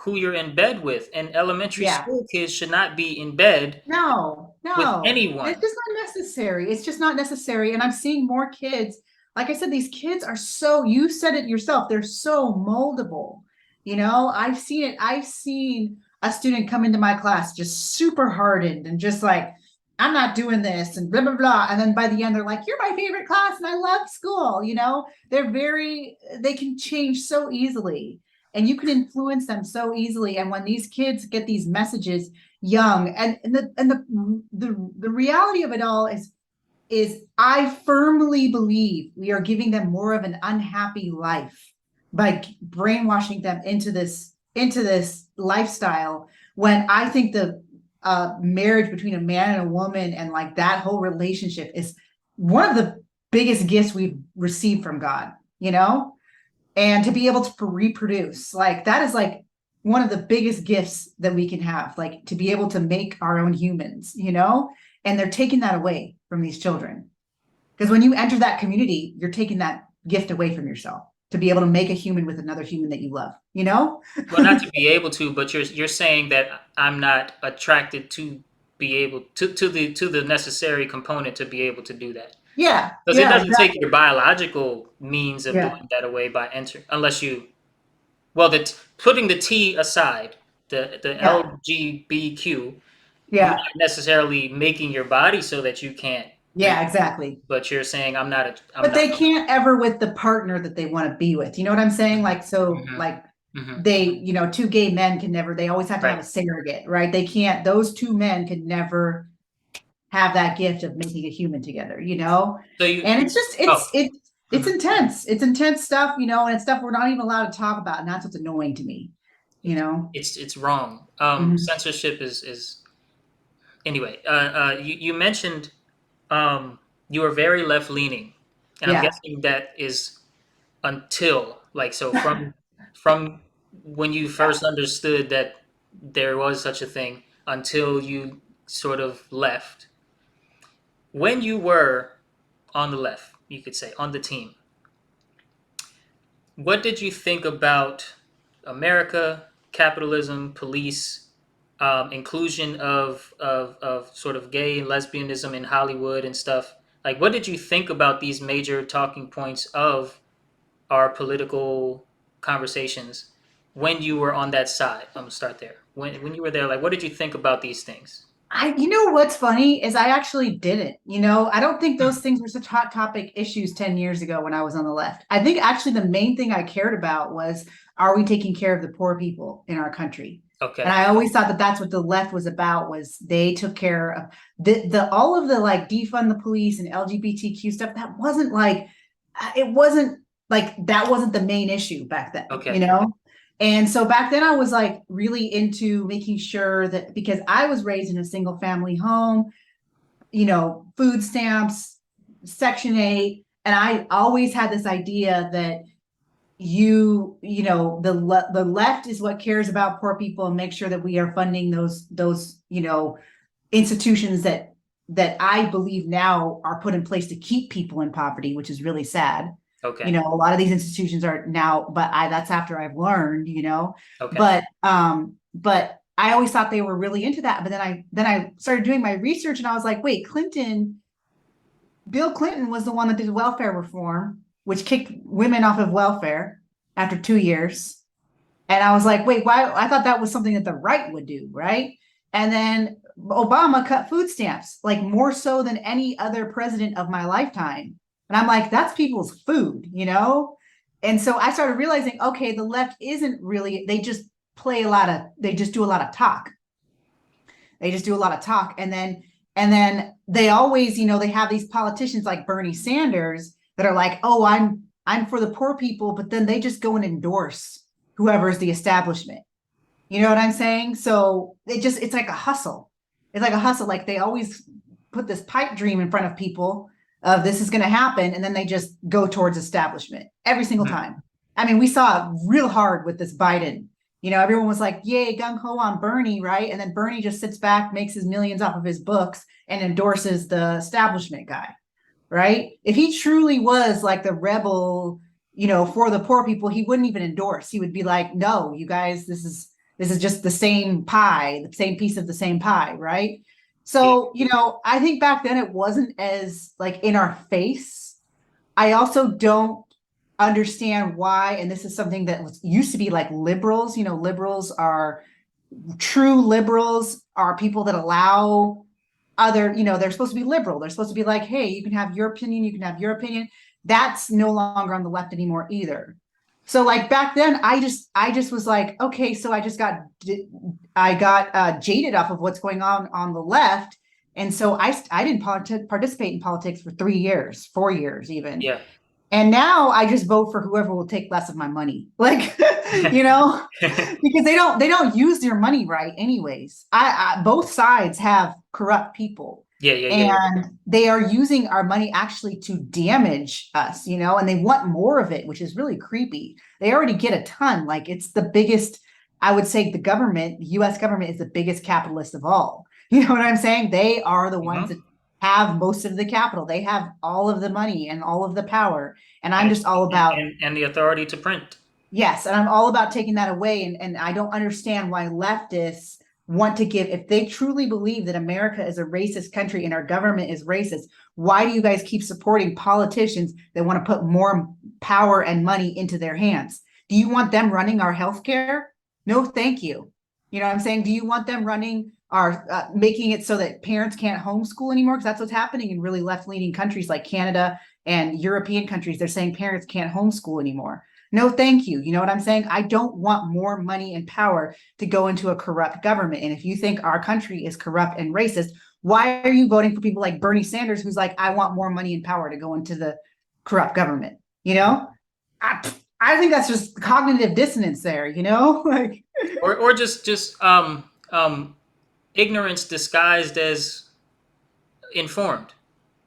Speaker 2: you're in bed with, and elementary school kids should not be in bed with anyone.
Speaker 1: It's just not necessary. It's just not necessary. And I'm seeing more kids. Like I said, these kids are you said it yourself, they're so moldable. I've seen it. I've seen a student come into my class just super hardened and just like, I'm not doing this and blah, blah, blah. And then by the end, they're like, you're my favorite class and I love school. They can change so easily, and you can influence them so easily. And when these kids get these messages young, and the reality of it all is I firmly believe we are giving them more of an unhappy life by brainwashing them into this lifestyle, when I think the marriage between a man and a woman and like that whole relationship is one of the biggest gifts we've received from God, and to be able to reproduce, like that is like one of the biggest gifts that we can have, like to be able to make our own humans, and they're taking that away from these children. Because when you enter that community, you're taking that gift away from yourself to be able to make a human with another human that you love,
Speaker 2: Well, not to be able to, but you're saying that I'm not attracted to be able to the necessary component to be able to do that.
Speaker 1: Yeah.
Speaker 2: Because it doesn't take your biological means of doing that away by unless you, putting the T aside, the LGBTQ, you're not necessarily making your body so that you can't.
Speaker 1: Yeah, exactly.
Speaker 2: But you're saying
Speaker 1: but they can't ever with the partner that they want to be with. You know what I'm saying? Like, so they, two gay men can never, they always have to have a surrogate, right? They can't, those two men could never have that gift of making a human together, and it's just, it's intense. It's intense stuff, and it's stuff we're not even allowed to talk about. And that's what's annoying to me,
Speaker 2: It's wrong. Censorship is anyway. You mentioned you were very left leaning, and I'm guessing that is until from when you first understood that there was such a thing until you sort of left. When you were on the left, you could say on the team, what did you think about America, capitalism, police, inclusion of sort of gay and lesbianism in Hollywood and stuff? Like, what did you think about these major talking points of our political conversations when you were on that side? I'm gonna start there. When you were there, like, what did you think about these things?
Speaker 1: What's funny is I actually didn't, I don't think those things were such hot topic issues 10 years ago when I was on the left. I think actually the main thing I cared about was, are we taking care of the poor people in our country?
Speaker 2: Okay.
Speaker 1: And I always thought that that's what the left was about, was they took care of all of the like defund the police and LGBTQ stuff. That wasn't like, it wasn't like that wasn't the main issue back then, you
Speaker 2: Okay.
Speaker 1: know? And so back then I was like really into making sure that because I was raised in a single family home, food stamps, Section 8, and I always had this idea that the left is what cares about poor people and make sure that we are funding those institutions that I believe now are put in place to keep people in poverty, which is really sad.
Speaker 2: Okay.
Speaker 1: A lot of these institutions are now, but that's after I've learned,
Speaker 2: Okay.
Speaker 1: but I always thought they were really into that. But then I started doing my research and I was like, wait, Bill Clinton was the one that did welfare reform, which kicked women off of welfare after 2 years. And I was like, wait, why? I thought that was something that the right would do, right? And then Obama cut food stamps, like more so than any other president of my lifetime. And I'm like, that's people's food. And so I started realizing, okay, the left isn't really, they just do a lot of talk. They just do a lot of talk. And then they always, they have these politicians like Bernie Sanders that are like, oh, I'm for the poor people, but then they just go and endorse whoever's the establishment. You know what I'm saying? So it's like a hustle. It's like a hustle. Like they always put this pipe dream in front of people of this is going to happen. And then they just go towards establishment every single
Speaker 2: Mhm.
Speaker 1: time. I mean, we saw it real hard with this Biden. Everyone was like, yay, gung ho on Bernie, right? And then Bernie just sits back, makes his millions off of his books and endorses the establishment guy, right? If he truly was like the rebel, for the poor people, he wouldn't even endorse. He would be like, no, you guys, this is just the same pie, the same piece of the same pie, right?
Speaker 2: Yeah.
Speaker 1: So, I think back then it wasn't as like in our face. I also don't understand why, and this is something that used to be like liberals, true liberals are people that allow they're supposed to be liberal. They're supposed to be like, hey, you can have your opinion, you can have your opinion. That's no longer on the left anymore either. So like back then, I just was like, okay, so I got jaded off of what's going on the left, and so I didn't participate in politics for 3 years, 4 years even,
Speaker 2: Yeah.
Speaker 1: and now I just vote for whoever will take less of my money, like because they don't use their money right anyways. Both sides have corrupt people,
Speaker 2: Yeah. Yeah. Yeah. Yeah.
Speaker 1: and they are using our money actually to damage us, and they want more of it, which is really creepy. They already get a ton. Like it's the biggest, I would say the government, the US government is the biggest capitalist of all. You know what I'm saying? They are the ones
Speaker 2: Mhm.
Speaker 1: that have most of the capital. They have all of the money and all of the power. And I'm
Speaker 2: And,
Speaker 1: just all about,
Speaker 2: and the authority to print.
Speaker 1: yes, and I'm all about taking that away. And I don't understand why leftists want to give, if they truly believe that America is a racist country and our government is racist, why do you guys keep supporting politicians that want to put more power and money into their hands? Do you want them running our healthcare? No, thank you. You know what I'm saying? Do you want them running our, making it so that parents can't homeschool anymore? Because that's what's happening in really left-leaning countries like Canada and European countries. They're saying parents can't homeschool anymore. No, thank you. You know what I'm saying? I don't want more money and power to go into a corrupt government. And if you think our country is corrupt and racist, why are you voting for people like Bernie Sanders, who's like, I want more money and power to go into the corrupt government? I, I think that's just cognitive dissonance there, like,
Speaker 2: Or just ignorance disguised as informed.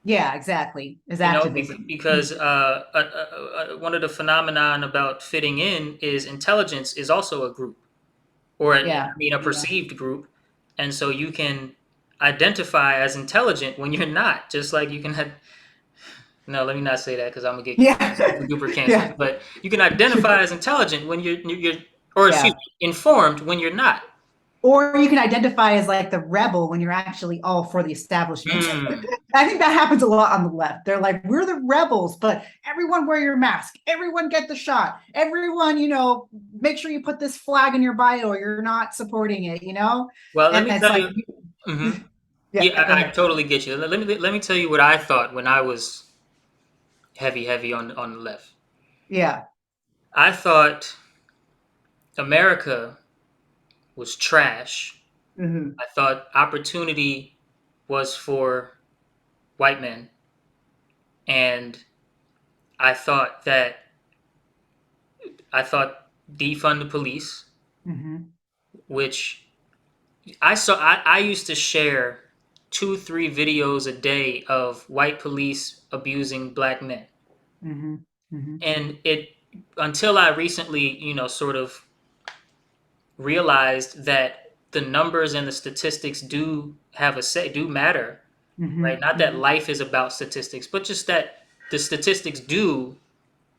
Speaker 1: yeah, exactly. As activism.
Speaker 2: Because one of the phenomenon about fitting in is intelligence is also a group, or
Speaker 1: Yeah.
Speaker 2: a
Speaker 1: Yeah.
Speaker 2: perceived group, and so you can identify as intelligent when you're not. Just like you can have. No, let me not say that because I'm gonna get
Speaker 1: Yeah.
Speaker 2: super duper canceled.
Speaker 1: Yeah.
Speaker 2: But you can identify as intelligent when or excuse
Speaker 1: Yeah.
Speaker 2: me, informed when you're not.
Speaker 1: Or you can identify as like the rebel when you're actually all for the establishment.
Speaker 2: Mm.
Speaker 1: I think that happens a lot on the left. They're like, we're the rebels, but everyone wear your mask. Everyone get the shot. Everyone, make sure you put this flag in your bio or you're not supporting it.
Speaker 2: Well, let
Speaker 1: And
Speaker 2: me
Speaker 1: it's
Speaker 2: tell
Speaker 1: like,
Speaker 2: you. Hmm.
Speaker 1: yeah,
Speaker 2: Yeah,
Speaker 1: go
Speaker 2: I
Speaker 1: ahead.
Speaker 2: totally get you. Let me tell you what I thought when I was heavy on the left.
Speaker 1: Yeah.
Speaker 2: I thought America was trash.
Speaker 1: Hmm.
Speaker 2: I thought opportunity was for white men, and I thought that I thought defund the police,
Speaker 1: Mm-hmm.
Speaker 2: which I used to share 2, 3 videos a day of white police abusing black men.
Speaker 1: Mm-hmm. Mm-hmm.
Speaker 2: And it until I recently, sort of realized that the numbers and the statistics do matter, right?
Speaker 1: Mm-hmm.
Speaker 2: Not that
Speaker 1: Mm-hmm.
Speaker 2: life is about statistics, but just that the statistics do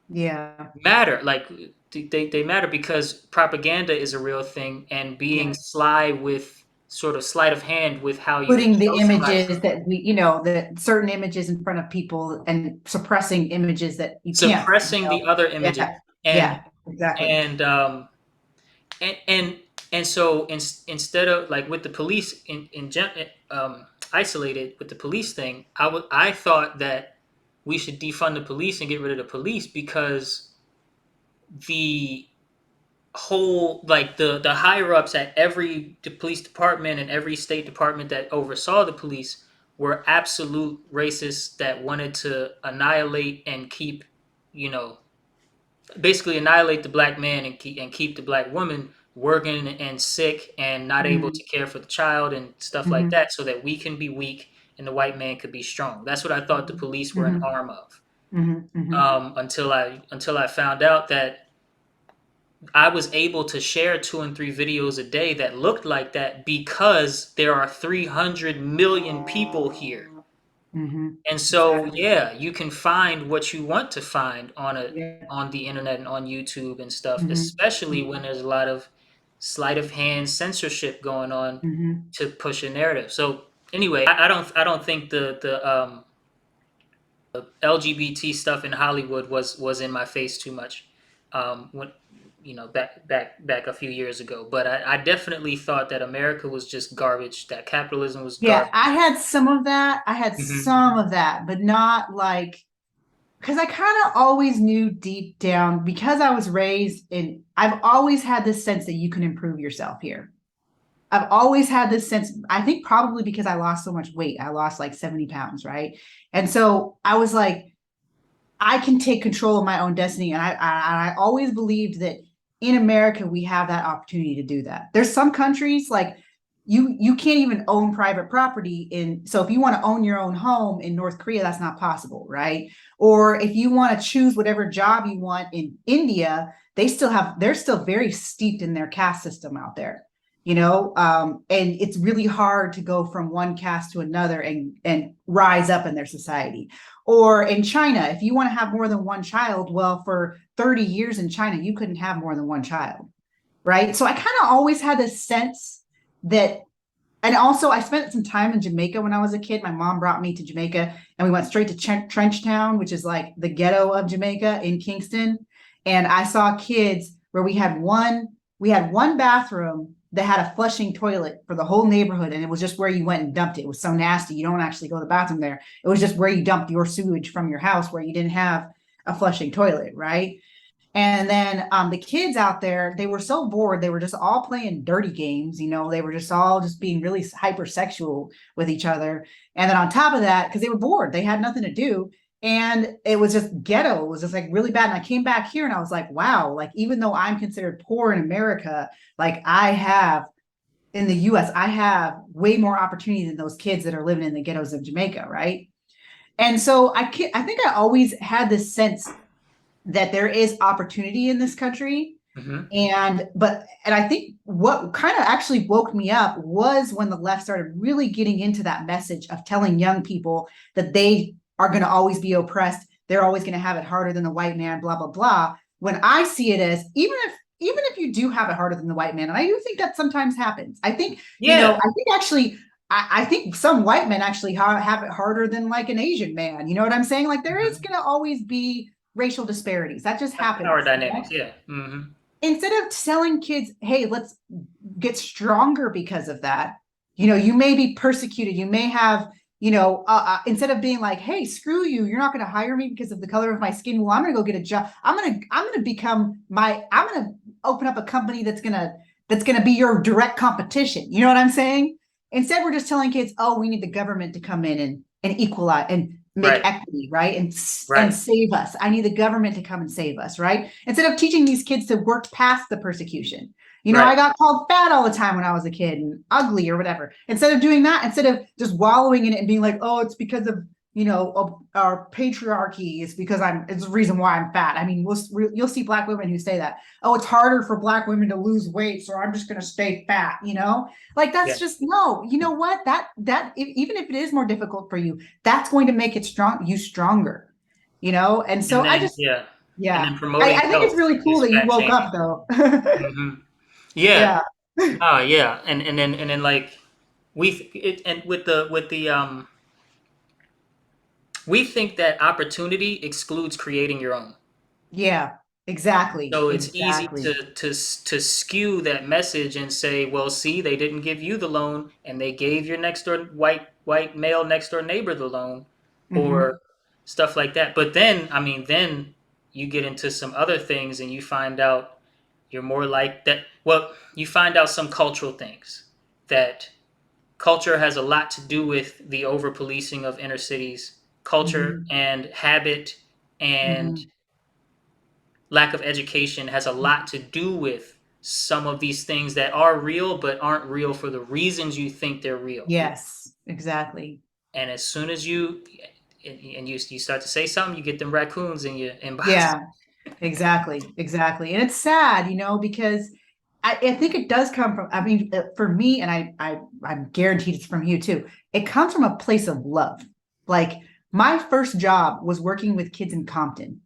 Speaker 1: Yeah.
Speaker 2: matter. Like they matter because propaganda is a real thing, and being
Speaker 1: Yeah.
Speaker 2: sly with sort of sleight of hand with how you
Speaker 1: Putting the
Speaker 2: show somebody
Speaker 1: images
Speaker 2: something,
Speaker 1: that the certain images in front of people and suppressing images that you can't,
Speaker 2: suppressing the other images,
Speaker 1: Yeah.
Speaker 2: and
Speaker 1: Yeah. Exactly.
Speaker 2: and um and and and so instead of like with the police isolated with the police thing, I thought that we should defund the police and get rid of the police because the whole like the higher ups at every police department and every state department that oversaw the police were absolute racists that wanted to annihilate and keep, you know, basically annihilate the black man and keep the black woman working and sick and not able
Speaker 1: Mm-hmm.
Speaker 2: to care for the child and stuff like
Speaker 1: Mm-hmm.
Speaker 2: that, so that we can be weak and the white man could be strong. That's what I thought the police were an
Speaker 1: Mm-hmm.
Speaker 2: arm of.
Speaker 1: Mm-hmm. Mm-hmm.
Speaker 2: Until I found out that I was able to share 2 and 3 videos a day that looked like that because there are 300 million people here.
Speaker 1: Mm-hmm.
Speaker 2: And so,
Speaker 1: Exactly.
Speaker 2: yeah, you can find what you want to find
Speaker 1: Yeah.
Speaker 2: on the internet and on YouTube and stuff,
Speaker 1: Mm-hmm.
Speaker 2: especially when there's a lot of sleight of hand censorship going on
Speaker 1: Mm-hmm.
Speaker 2: to push a narrative. So anyway, I don't think the LGBT stuff in Hollywood was in my face too much, when back a few years ago. But I definitely thought that America was just garbage, that capitalism was
Speaker 1: Yeah,
Speaker 2: garbage.
Speaker 1: I had some of that. I had
Speaker 2: Hmm.
Speaker 1: some of that, but not like, because I kind of always knew deep down, because I was raised in, I've always had this sense that you can improve yourself here. I've always had this sense, I think probably because I lost so much weight. I lost like 70 pounds, right? And so I was like, I can take control of my own destiny. And I always believed that in America, we have that opportunity to do that. There's some countries like you can't even own private property in. So if you want to own your own home in North Korea, that's not possible, right? Or if you want to choose whatever job you want in India, they're still very steeped in their caste system out there, and it's really hard to go from one caste to another and rise up in their society. Or in China, if you want to have more than one child, well, for 30 years in China, you couldn't have more than one child, right? So I kind of always had this sense that, and also I spent some time in Jamaica when I was a kid. My mom brought me to Jamaica and we went straight to Trenchtown, which is like the ghetto of Jamaica in Kingston. And I saw kids where we had one bathroom that had a flushing toilet for the whole neighborhood. And it was just where you went and dumped it. It was so nasty. You don't actually go to the bathroom there. It was just where you dumped your sewage from your house where you didn't have a flushing toilet, right? And then the kids out there, they were so bored. They were just all playing dirty games. They were just all just being really hypersexual with each other. And then on top of that, because they were bored, they had nothing to do. And it was just ghetto. It was just like really bad. And I came back here and I was like, wow, like even though I'm considered poor in America, like I have in the US, I have way more opportunity than those kids that are living in the ghettos of Jamaica, right? And so I think I always had this sense that there is opportunity in this country.
Speaker 2: Hmm.
Speaker 1: And I think what kind of actually woke me up was when the left started really getting into that message of telling young people that they are going to always be oppressed, they're always going to have it harder than the white man, blah blah blah. When I see it as, even if you do have it harder than the white man, and I do think that sometimes happens. I think,
Speaker 2: Yeah.
Speaker 1: I think actually I think some white men actually have it harder than like an Asian man. You know what I'm saying? Like there is
Speaker 2: Hmm.
Speaker 1: going to always be racial disparities. That just
Speaker 2: Power
Speaker 1: happens.
Speaker 2: dynamics. Yeah. Hmm.
Speaker 1: Instead of telling kids, hey, let's get stronger because of that, you may be persecuted. You may have, instead of being like, hey, screw you, you're not going to hire me because of the color of my skin. Well, I'm going to go get a job. I'm going to open up a company that's going to be your direct competition. You know what I'm saying? Instead, we're just telling kids, oh, we need the government to come in and equalize and make
Speaker 2: Right.
Speaker 1: equity, right? And
Speaker 2: Right.
Speaker 1: save us. I need the government to come and save us, right? Instead of teaching these kids to work past the persecution. You know,
Speaker 2: Right.
Speaker 1: I got called fat all the time when I was a kid and ugly or whatever. Instead of doing that, instead of just wallowing in it and being like, oh, it's because of, you know, of our patriarchy, it's because it's the reason why I'm fat. I mean, you'll see Black women who say that, oh, it's harder for Black women to lose weight, so I'm just going to stay fat, you know? Like, that's
Speaker 2: Yeah.
Speaker 1: just, no, you know what, even if it is more difficult for you, that's going to make you stronger, you know? And so
Speaker 2: And
Speaker 1: I
Speaker 2: then
Speaker 1: just,
Speaker 2: yeah. And
Speaker 1: yeah,
Speaker 2: then promoting
Speaker 1: I think it's
Speaker 2: health
Speaker 1: really cool
Speaker 2: is
Speaker 1: that you
Speaker 2: fat
Speaker 1: woke
Speaker 2: shaming.
Speaker 1: up though.
Speaker 2: Hmm. Yeah.
Speaker 1: Yeah.
Speaker 2: Oh yeah. And then like and with the we think that opportunity excludes creating your own.
Speaker 1: Yeah, exactly.
Speaker 2: So it's easy
Speaker 1: Exactly.
Speaker 2: to skew that message and say, well, see, they didn't give you the loan, and they gave your next door white male next door neighbor the loan,
Speaker 1: Hmm.
Speaker 2: or stuff like that. But then, I mean, then you get into some other things, and you find out you're more like that. Well, you find out some cultural things that culture has a lot to do with the over policing of inner cities, culture
Speaker 1: Hmm.
Speaker 2: and habit and
Speaker 1: Hmm.
Speaker 2: lack of education has a lot to do with some of these things that are real but aren't real for the reasons you think they're real.
Speaker 1: Yes, exactly.
Speaker 2: And as soon as you start to say something, you get them raccoons in your inbox.
Speaker 1: Yeah, exactly. Exactly. And it's sad, you know, because I think it does come from, I mean, for me, and I'm guaranteed it's from you too. It comes from a place of love. Like, my first job was working with kids in Compton.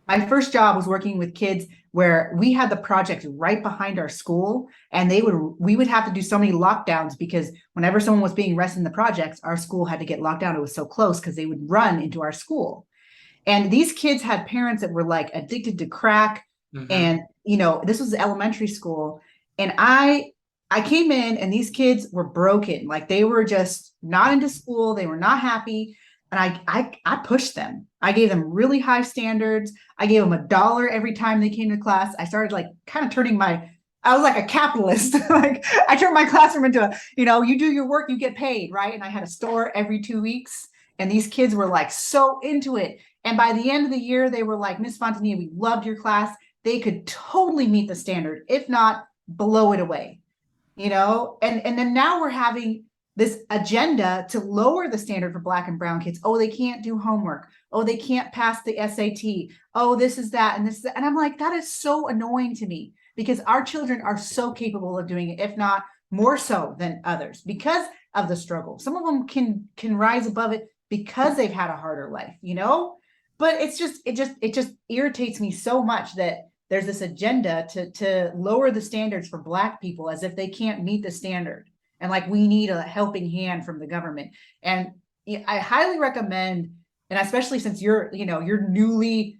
Speaker 1: My first job was working with kids where we had the project right behind our school, and we would have to do so many lockdowns because whenever someone was being arrested in the projects, our school had to get locked down. It was so close because they would run into our school. And these kids had parents that were like addicted to crack.
Speaker 2: Hmm.
Speaker 1: And, you know, this was elementary school. And I came in and these kids were broken. Like, they were just not into school. They were not happy. And I pushed them. I gave them really high standards. I gave them $1 every time they came to class. I started like kind of I was like a capitalist. Like, I turned my classroom into you know, you do your work, you get paid, right? And I had a store every 2 weeks. And these kids were like so into it. And by the end of the year, they were like, Miss Fontanilla, we loved your class. They could totally meet the standard, if not blow it away, you know? And then now we're having this agenda to lower the standard for Black and brown kids. Oh, they can't do homework. Oh, they can't pass the SAT. Oh, this is that and this is that. And I'm like, that is so annoying to me because our children are so capable of doing it, if not more so than others, because of the struggle. Some of them can rise above it because they've had a harder life, you know? But it just irritates me so much that there's this agenda to lower the standards for Black people as if they can't meet the standard, and like we need a helping hand from the government. And I highly recommend, and especially since you're newly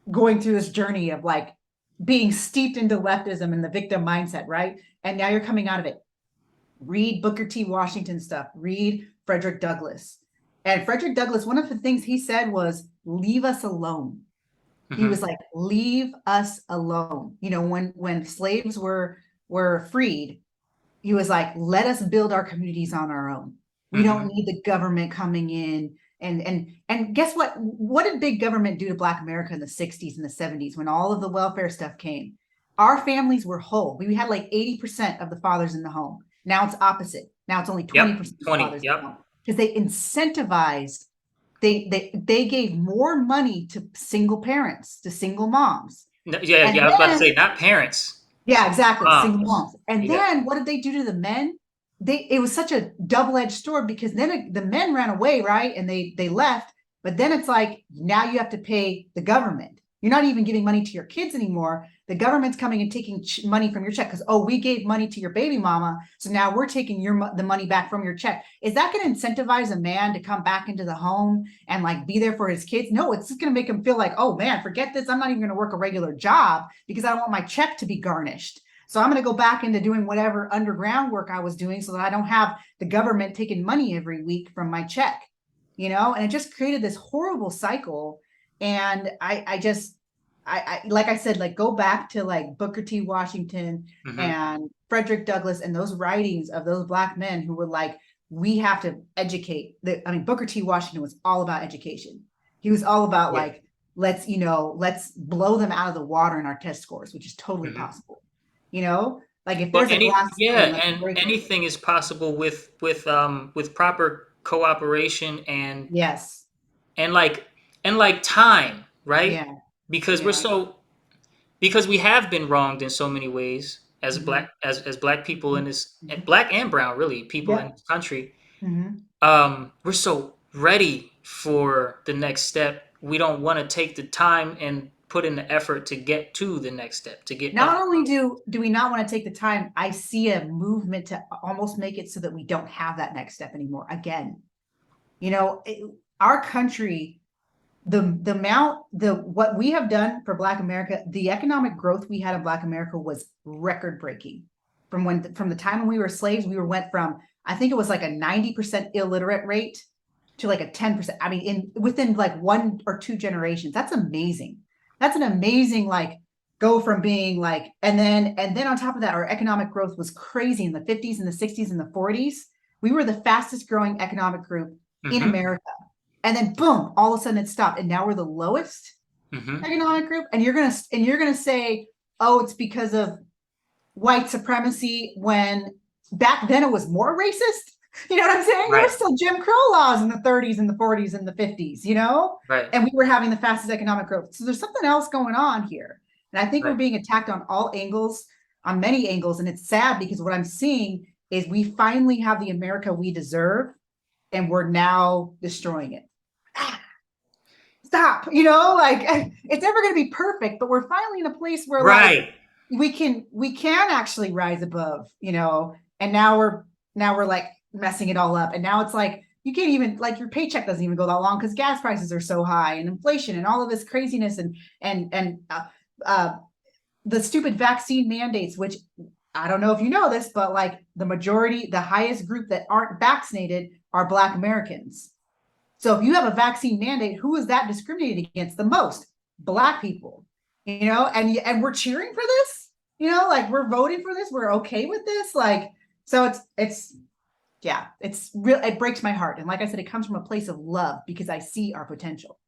Speaker 1: going through this journey of like being steeped into leftism and the victim mindset, right? And now you're coming out of it. Read Booker T. Washington stuff. Read Frederick Douglass. And Frederick Douglass, one of the things he said was, leave us alone. He
Speaker 2: Hmm.
Speaker 1: was like, leave us alone. You know, when slaves were freed, he was like, let us build our communities on our own. We don't
Speaker 2: Hmm.
Speaker 1: need the government coming in. And guess what did big government do to Black America in the 60s and the 70s when all of the welfare stuff came? Our families were whole. We had like 80% of the fathers in the home. Now it's opposite. Now it's only
Speaker 2: Yep.
Speaker 1: 20% of the
Speaker 2: 20.
Speaker 1: fathers in the
Speaker 2: Yep.
Speaker 1: home because they incentivized, they gave more money to single parents, to single moms.
Speaker 2: No, yeah.
Speaker 1: And
Speaker 2: Yeah. I was about to say
Speaker 1: then,
Speaker 2: not parents.
Speaker 1: yeah, exactly, single
Speaker 2: Moms.
Speaker 1: moms. And
Speaker 2: Yeah.
Speaker 1: then what did they do to the men? It was such a double-edged sword because then the men ran away, right? And they left, but then it's like now you have to pay the government. You're not even giving money to your kids anymore. The government's coming and taking money from your check because, oh, we gave money to your baby mama, so now we're taking the money back from your check. Is that going to incentivize a man to come back into the home and like be there for his kids? No, it's just going to make him feel like, oh man, forget this. I'm not even going to work a regular job because I don't want my check to be garnished. So I'm going to go back into doing whatever underground work I was doing so that I don't have the government taking money every week from my check, you know? And it just created this horrible cycle. And I just, like I said, like go back to like Booker T. Washington
Speaker 2: Hmm.
Speaker 1: and Frederick Douglass and those writings of those Black men who were like, we have to educate. I mean, Booker T. Washington was all about education. He was all about
Speaker 2: Yeah.
Speaker 1: like, let's blow them out of the water in our test scores, which is totally
Speaker 2: Hmm.
Speaker 1: possible. You know, like if
Speaker 2: Well,
Speaker 1: there's a glass ceiling, let's
Speaker 2: and
Speaker 1: break it.
Speaker 2: anything is possible with proper cooperation
Speaker 1: Yes.
Speaker 2: and like and like time, right?
Speaker 1: Yeah.
Speaker 2: Because we're
Speaker 1: Yeah.
Speaker 2: so because we have been wronged in so many ways as
Speaker 1: Hmm.
Speaker 2: black people in this,
Speaker 1: Hmm.
Speaker 2: black and brown, really, people in
Speaker 1: Yep.
Speaker 2: this country.
Speaker 1: Hmm.
Speaker 2: We're so ready for the next step. We don't want to take the time and put in the effort to get to the next step, to get up.
Speaker 1: Not only do we not want to take the time, I see a movement to almost make it so that we don't have that next step anymore. Again, our country, the amount, the what we have done for Black America, the economic growth we had in Black America was record breaking. From the time when we were slaves, we went from, I think it was like a 90% illiterate rate to like a 10%. I mean, in within like 1 or 2 generations. That's amazing. That's an amazing, like, go from being like, and then on top of that, our economic growth was crazy in the 50s and the 60s and the 40s. We were the fastest growing economic group in
Speaker 2: Hmm.
Speaker 1: America. And then boom, all of a sudden it stopped. And now we're the lowest
Speaker 2: Hmm.
Speaker 1: economic group. And you're gonna say, oh, it's because of white supremacy, when back then it was more racist. You know what I'm saying? There were
Speaker 2: Right,
Speaker 1: still Jim Crow laws in the 30s and the 40s and the 50s,
Speaker 2: right,
Speaker 1: and we were having the fastest economic growth. So there's something else going on here. And I think we're
Speaker 2: right.
Speaker 1: being attacked on all angles, on many angles. And it's sad because what I'm seeing is we finally have the America we deserve, and we're now destroying it. Ah, stop, like it's never going to be perfect, but we're finally in a place where like
Speaker 2: Right.
Speaker 1: we can actually rise above, and now we're like messing it all up. And now it's like you can't even, like, your paycheck doesn't even go that long because gas prices are so high and inflation and all of this craziness, and uh the stupid vaccine mandates, which I don't know if you know this, but like the highest group that aren't vaccinated are Black Americans. So if you have a vaccine mandate, who is that discriminated against the most? Black people, and we're cheering for this, like we're voting for this, we're okay with this, like, so it's yeah, it's real. It breaks my heart, and like I said, it comes from a place of love because I see our potential.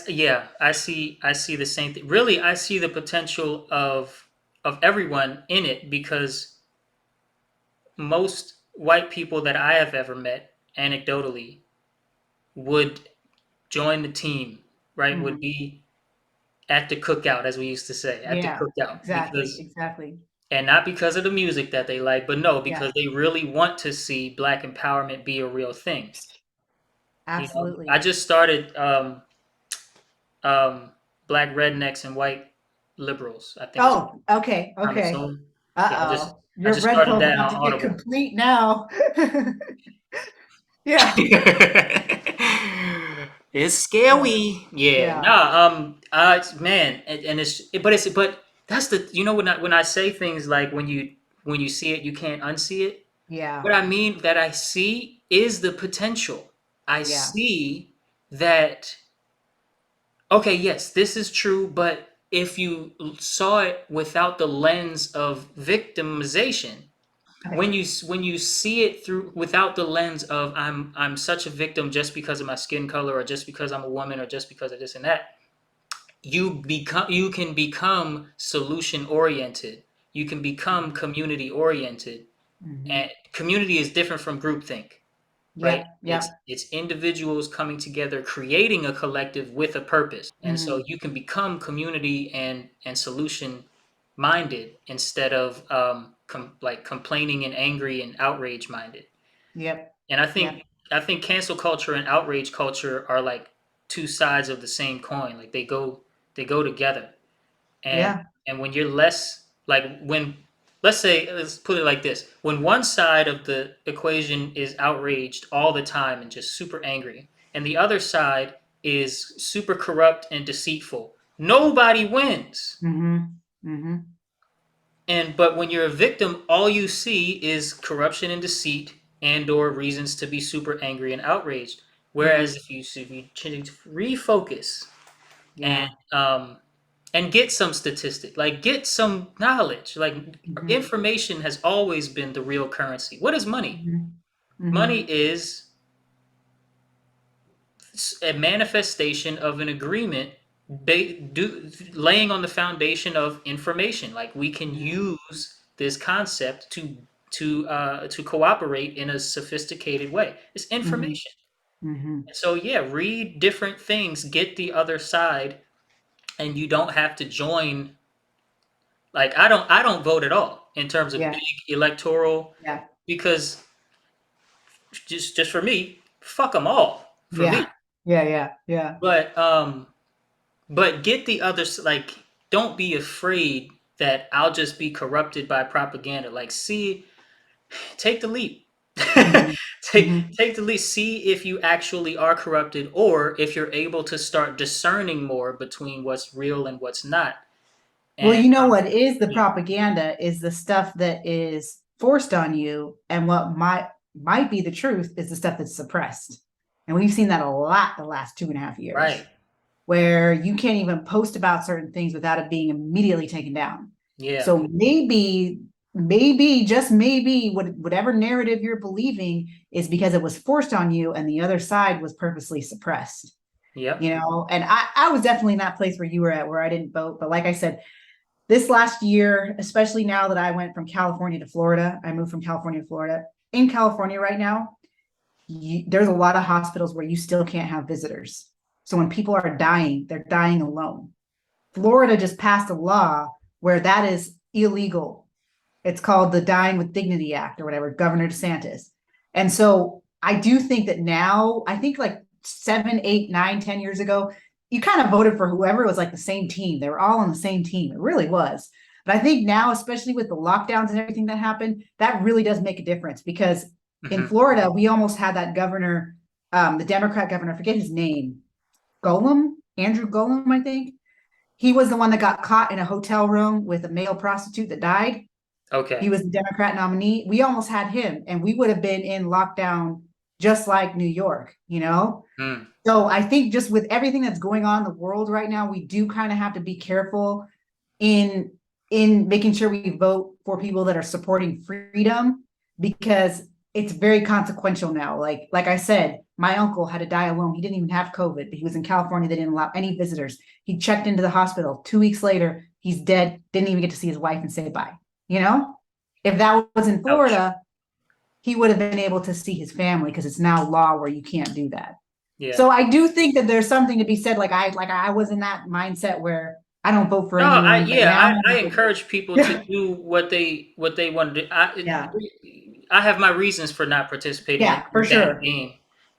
Speaker 2: Yeah, I see the same thing. Really, I see the potential of everyone in it because most white people that I have ever met, anecdotally, would join the team, right? Would
Speaker 1: Mhm.
Speaker 2: be at the cookout, as we used to say, at the
Speaker 1: Yeah,
Speaker 2: cookout,
Speaker 1: exactly, exactly.
Speaker 2: and not because of the music that they like, but no,
Speaker 1: Yeah,
Speaker 2: because they really want to see Black empowerment be a real thing. I
Speaker 1: absolutely.
Speaker 2: just started um, Black rednecks and white liberals. I think it's
Speaker 1: Oh, okay,
Speaker 2: on its
Speaker 1: okay.
Speaker 2: own. Yeah,
Speaker 1: Uh-oh,
Speaker 2: I
Speaker 1: your
Speaker 2: just
Speaker 1: red
Speaker 2: started
Speaker 1: pill's
Speaker 2: that on
Speaker 1: about to get
Speaker 2: Audible.
Speaker 1: complete now. Yeah,
Speaker 2: It's
Speaker 1: yeah,
Speaker 2: scary. Yeah.
Speaker 1: yeah,
Speaker 2: Nah. Man, and but that's the, when I say things like when you see it, you can't unsee it.
Speaker 1: yeah,
Speaker 2: What I mean that I see is the potential. I
Speaker 1: yeah.
Speaker 2: see that, okay, yes, this is true, but if you saw it without the lens of victimization,
Speaker 1: Okay.
Speaker 2: when you see it through without the lens of I'm such a victim just because of my skin color or just because I'm a woman or just because of this and that, you can become solution oriented. You can become
Speaker 1: Mhm.
Speaker 2: community oriented. And
Speaker 1: Mhm.
Speaker 2: community is different from groupthink, right?
Speaker 1: Yep,
Speaker 2: It's
Speaker 1: yep.
Speaker 2: it's individuals coming together, creating a collective with a purpose. And so
Speaker 1: Mhm.
Speaker 2: you can become community and solution minded instead of like complaining and angry and outrage minded.
Speaker 1: Yep,
Speaker 2: And
Speaker 1: yep.
Speaker 2: I think cancel culture and outrage culture are like two sides of the same coin. Like they go together. And
Speaker 1: Yeah.
Speaker 2: when you're less like when let's say, let's put it like this, when one side of the equation is outraged all the time and just super angry, and the other side is super corrupt and deceitful, nobody wins.
Speaker 1: Mhm. Mhm.
Speaker 2: And but when you're a victim, all you see is corruption and deceit and or reasons to be super angry and outraged. Whereas
Speaker 1: Mhm.
Speaker 2: if you change, refocus and
Speaker 1: Yeah.
Speaker 2: um and get some statistic, like get some knowledge. Like
Speaker 1: Mhm.
Speaker 2: information has always been the real currency. What is money?
Speaker 1: Mhm. Mm-hmm.
Speaker 2: Money is a manifestation of an agreement laying on the foundation of information. Like we can
Speaker 1: Yeah.
Speaker 2: use this concept to cooperate in a sophisticated way. It's
Speaker 1: Mm-hmm.
Speaker 2: information.
Speaker 1: Mm-hmm.
Speaker 2: So yeah, read different things, get the other side, and you don't have to join. Like I don't vote at all in terms of
Speaker 1: Yeah.
Speaker 2: big electoral,
Speaker 1: Yeah.
Speaker 2: because just for me, fuck them all for me.
Speaker 1: Yeah. Yeah. Yeah. Yeah.
Speaker 2: But get the others, like, don't be afraid that I'll just be corrupted by propaganda. Like, see, take the leap.
Speaker 1: Mm-hmm. Mm-hmm.
Speaker 2: Take the leap. See if you actually are corrupted, or if you're able to start discerning more between what's real and what's not.
Speaker 1: Well,
Speaker 2: And
Speaker 1: you know what is the
Speaker 2: yeah,
Speaker 1: propaganda is the stuff that is forced on you, and what might be the truth is the stuff that's suppressed. And we've seen that a lot the last 2.5 years,
Speaker 2: right,
Speaker 1: where you can't even post about certain things without it being immediately taken down.
Speaker 2: yeah,
Speaker 1: So maybe, just maybe, whatever narrative you're believing is because it was forced on you, and the other side was purposely suppressed.
Speaker 2: yep,
Speaker 1: And I was definitely in that place where you were at, where I didn't vote. But like I said, this last year, especially now that I went from California to Florida, I moved from California to Florida. In California right now, there's a lot of hospitals where you still can't have visitors. So when people are dying, they're dying alone. Florida just passed a law where that is illegal. It's called the Dying with Dignity Act or whatever, Governor DeSantis. And so I do think that now, I think like 7, 8, 9, 10 years ago, you kind of voted for whoever was like the same team. They were all on the same team. It really was. But I think now, especially with the lockdowns and everything that happened, that really does make a difference, because in
Speaker 2: hmm,
Speaker 1: Florida, we almost had that governor, the Democrat governor, I forget his name, Andrew Golem, I think. He was the one that got caught in a hotel room with a male prostitute that died. He
Speaker 2: okay,
Speaker 1: was the Democrat nominee. We almost had him, and we would have been in lockdown just like New York.
Speaker 2: mm,
Speaker 1: So I think just with everything that's going on in the world right now, we do kind of have to be careful in making sure we vote for people that are supporting freedom, because it's very consequential now. Like I said, my uncle had to die alone. He didn't even have COVID, but he was in California. They didn't allow any visitors. He checked into the hospital. 2 weeks later, he's dead. Didn't even get to see his wife and say bye. You know, if that was in
Speaker 2: ouch,
Speaker 1: Florida, he would have been able to see his family, because it's now law where you can't do that.
Speaker 2: yeah.
Speaker 1: So I do think that there's something to be said. Like I was in that mindset where I don't vote for
Speaker 2: No,
Speaker 1: anyone, but now
Speaker 2: I encourage people to
Speaker 1: yeah,
Speaker 2: do what they want to do.
Speaker 1: yeah,
Speaker 2: I have my reasons for not participating
Speaker 1: yeah, for
Speaker 2: in that
Speaker 1: sure.
Speaker 2: game.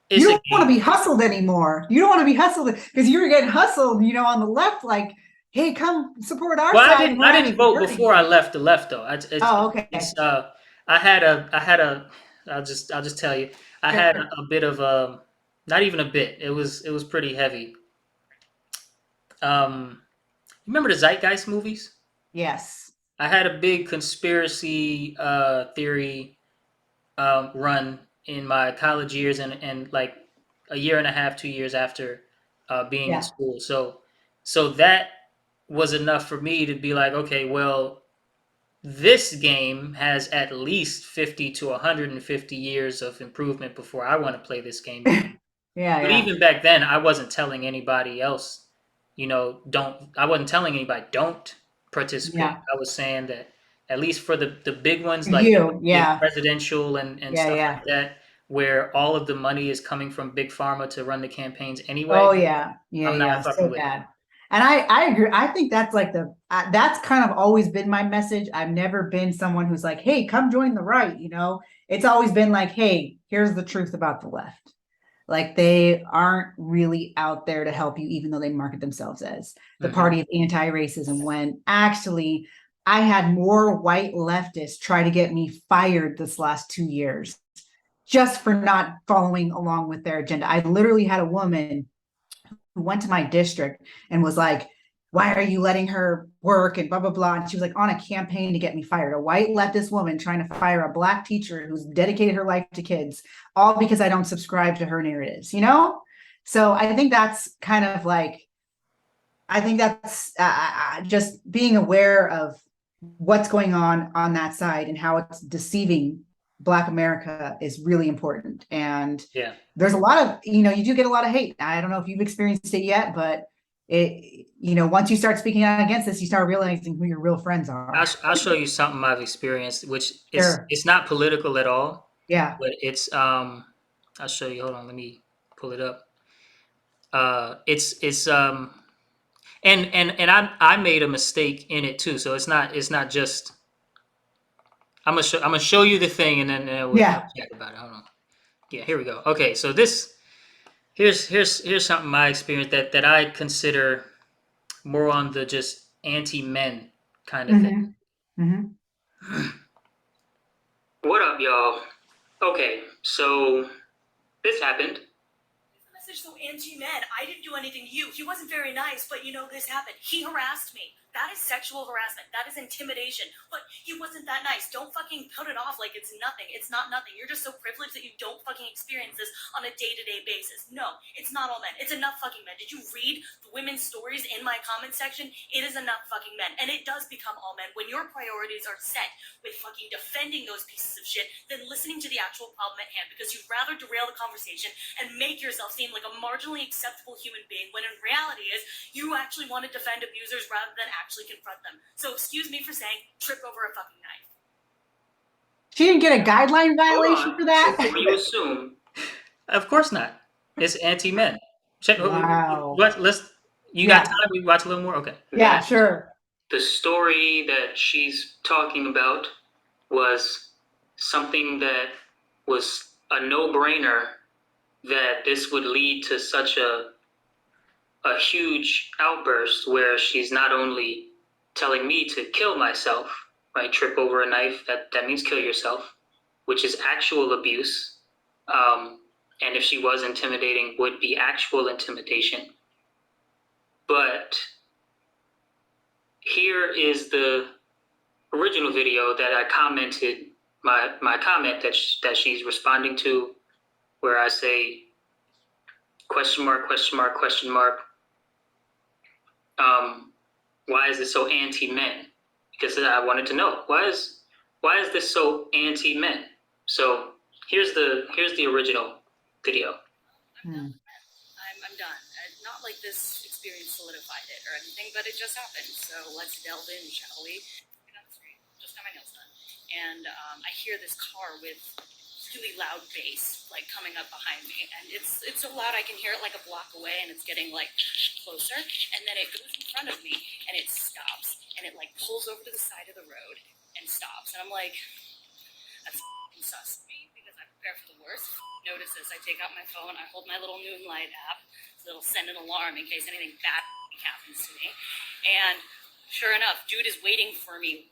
Speaker 1: You
Speaker 2: It's a
Speaker 1: don't want to
Speaker 2: game.
Speaker 1: be hustled anymore. You don't want to be hustled because you were getting hustled, on the left, like, hey, come support our
Speaker 2: Well,
Speaker 1: side, and we're
Speaker 2: I didn't
Speaker 1: actually
Speaker 2: vote
Speaker 1: hurting
Speaker 2: before
Speaker 1: you.
Speaker 2: I left the left though.
Speaker 1: Oh,
Speaker 2: It's
Speaker 1: okay.
Speaker 2: I had a I'll just tell you, I had
Speaker 1: Sure.
Speaker 2: a bit of not even a bit. It was pretty heavy. Remember the Zeitgeist movies?
Speaker 1: Yes.
Speaker 2: I had a big conspiracy theory run in my college years, and like a year and a half, 2 years after being in
Speaker 1: Yeah.
Speaker 2: school. So that was enough for me to be like, okay, well, this game has at least 50 to 150 years of improvement before I want to play this game again.
Speaker 1: Yeah,
Speaker 2: But
Speaker 1: yeah.
Speaker 2: even back then, I wasn't telling anybody else, I wasn't telling anybody don't participate.
Speaker 1: Yeah.
Speaker 2: I was saying that at least for the big ones, like
Speaker 1: You,
Speaker 2: the
Speaker 1: yeah.
Speaker 2: presidential and
Speaker 1: Yeah,
Speaker 2: stuff
Speaker 1: yeah.
Speaker 2: like that, where all of the money is coming from big pharma to run the campaigns anyway,
Speaker 1: Oh yeah, yeah,
Speaker 2: I'm not
Speaker 1: yeah,
Speaker 2: fucking
Speaker 1: so
Speaker 2: with it.
Speaker 1: bad. And I agree. I think that's like that's kind of always been my message. I've never been someone who's like, "Hey, come join the right." It's always been like, "Hey, here's the truth about the left." Like they aren't really out there to help you, even though they market themselves as the
Speaker 2: Hmm.
Speaker 1: party of anti-racism, when actually I had more white leftists try to get me fired this last 2 years just for not following along with their agenda. I literally had a woman who went to my district and was like, why are you letting her work and blah, blah, blah. And she was like on a campaign to get me fired. A white leftist woman trying to fire a black teacher who's dedicated her life to kids, all because I don't subscribe to her narratives. So I think that's kind of like, I think that's just being aware of what's going on that side and how it's deceiving Black America is really important. And
Speaker 2: Yeah.
Speaker 1: there's a lot of, you do get a lot of hate. I don't know if you've experienced it yet, but once you start speaking out against this, you start realizing who your real friends are.
Speaker 2: I'll show you something I've experienced, which is
Speaker 1: Sure.
Speaker 2: it's not political at all,
Speaker 1: Yeah.
Speaker 2: but it's I'll show you. Hold on, let me pull it up. It's and I made a mistake in it too, so it's not just I'm gonna show you the thing and then we'll
Speaker 1: Yeah.
Speaker 2: chat about it. Hold on. Yeah, here we go. Okay, so here's something I experienced that I consider more on the just anti-men kind of thing. What up, y'all? Okay, so this happened.
Speaker 3: Message so anti-men. I didn't do anything to you. He wasn't very nice, but this happened. He harassed me. That is sexual harassment. That is intimidation. But he wasn't that nice. Don't fucking put it off like it's nothing. It's not nothing. You're just so privileged that you don't fucking experience this on a day-to-day basis. No, it's not all men. It's enough fucking men. Did you read the women's stories in my comment section? It is enough fucking men. And it does become all men when your priorities are set with fucking defending those pieces of shit than listening to the actual problem at hand, because you'd rather derail the conversation and make yourself seem like a marginally acceptable human being when in reality is you actually want to defend abusers rather than actually confront them. So excuse me for saying trip over a fucking knife.
Speaker 1: She didn't get a guideline violation
Speaker 2: Hold
Speaker 1: for
Speaker 2: on.
Speaker 1: that?
Speaker 2: Before you assume, of course not. It's anti-men. Check.
Speaker 1: Wow.
Speaker 2: You got
Speaker 1: Yeah.
Speaker 2: time? We watch a little more. Okay.
Speaker 1: Yeah, sure.
Speaker 2: The story that she's talking about was something that was a no-brainer, that this would lead to such a huge outburst where she's not only telling me to kill myself, right? Trip over a knife, that means kill yourself, which is actual abuse. And if she was intimidating, would be actual intimidation. But here is the original video that I commented, my comment that she's responding to, where I say question mark, question mark, question mark. Why is this so anti-men? Because I wanted to know why is this so anti-men? So here's the original video.
Speaker 3: I'm done. Not like this experience solidified it or anything, but it just happened. So let's delve in, shall we? Get on the street. Just got my nails done, and I hear this car with really loud bass like coming up behind me, and it's so loud I can hear it like a block away, and it's getting like closer, and then it goes in front of me and it stops, and it like pulls over to the side of the road and stops, and I'm like, that's sus to me, because I prepare for the worst. Notice this, I take out my phone, I hold my little Moonlight app so it'll send an alarm in case anything bad happens to me, and sure enough, dude is waiting for me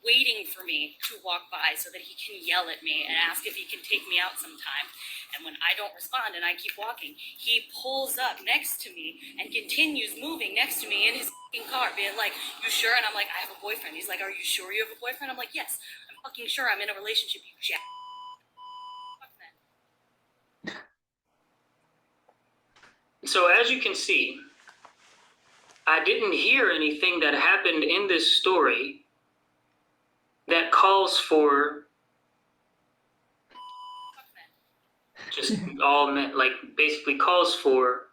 Speaker 3: to walk by so that he can yell at me and ask if he can take me out sometime. And when I don't respond and I keep walking, he pulls up next to me and continues moving next to me in his car, being like, you sure? And I'm like, I have a boyfriend. He's like, are you sure you have a boyfriend? I'm like, yes, I'm fucking sure I'm in a relationship, you jack.
Speaker 2: So as you can see, I didn't hear anything that happened in this story that calls for just all men, like basically calls for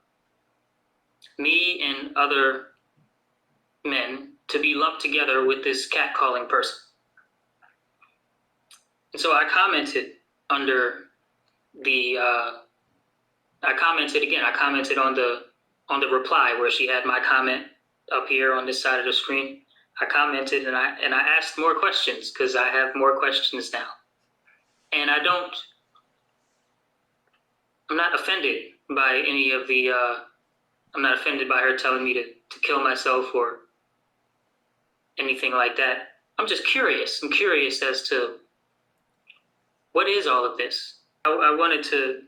Speaker 2: me and other men to be lumped together with this catcalling person. And so I commented under the, I commented on the reply where she had my comment up here on this side of the screen. I commented and I asked more questions because I have more questions now. And I'm not offended by any of the, I'm not offended by her telling me to kill myself or anything like that. I'm just curious. I'm curious as to what is all of this. I wanted to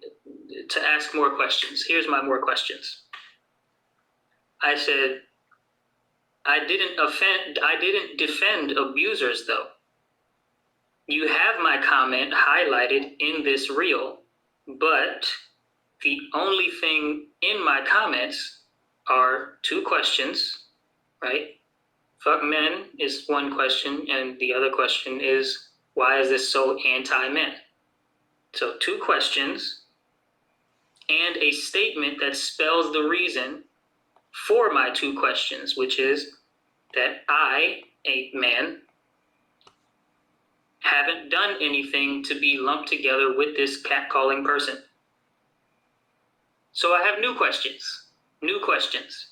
Speaker 2: ask more questions. Here's my more questions. I said, I didn't defend abusers though. You have my comment highlighted in this reel, but the only thing in my comments are two questions, right? Fuck men is one question, and the other question is, why is this so anti-men? So 2 questions and a statement that spells the reason for my 2 questions, which is that I, a man, haven't done anything to be lumped together with this catcalling person. So I have new questions. New questions.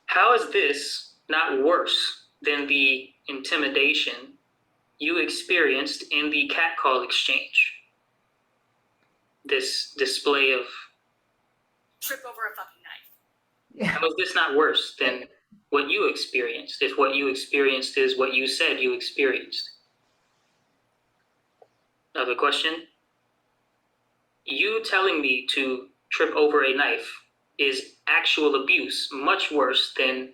Speaker 2: How is this not worse than the intimidation you experienced in the catcall exchange? This display of
Speaker 3: Trip over a fucking knife.
Speaker 1: Yeah.
Speaker 2: how is this not worse than what you experienced, if what you experienced is what you said you experienced? Another question. You telling me to trip over a knife is actual abuse, much worse than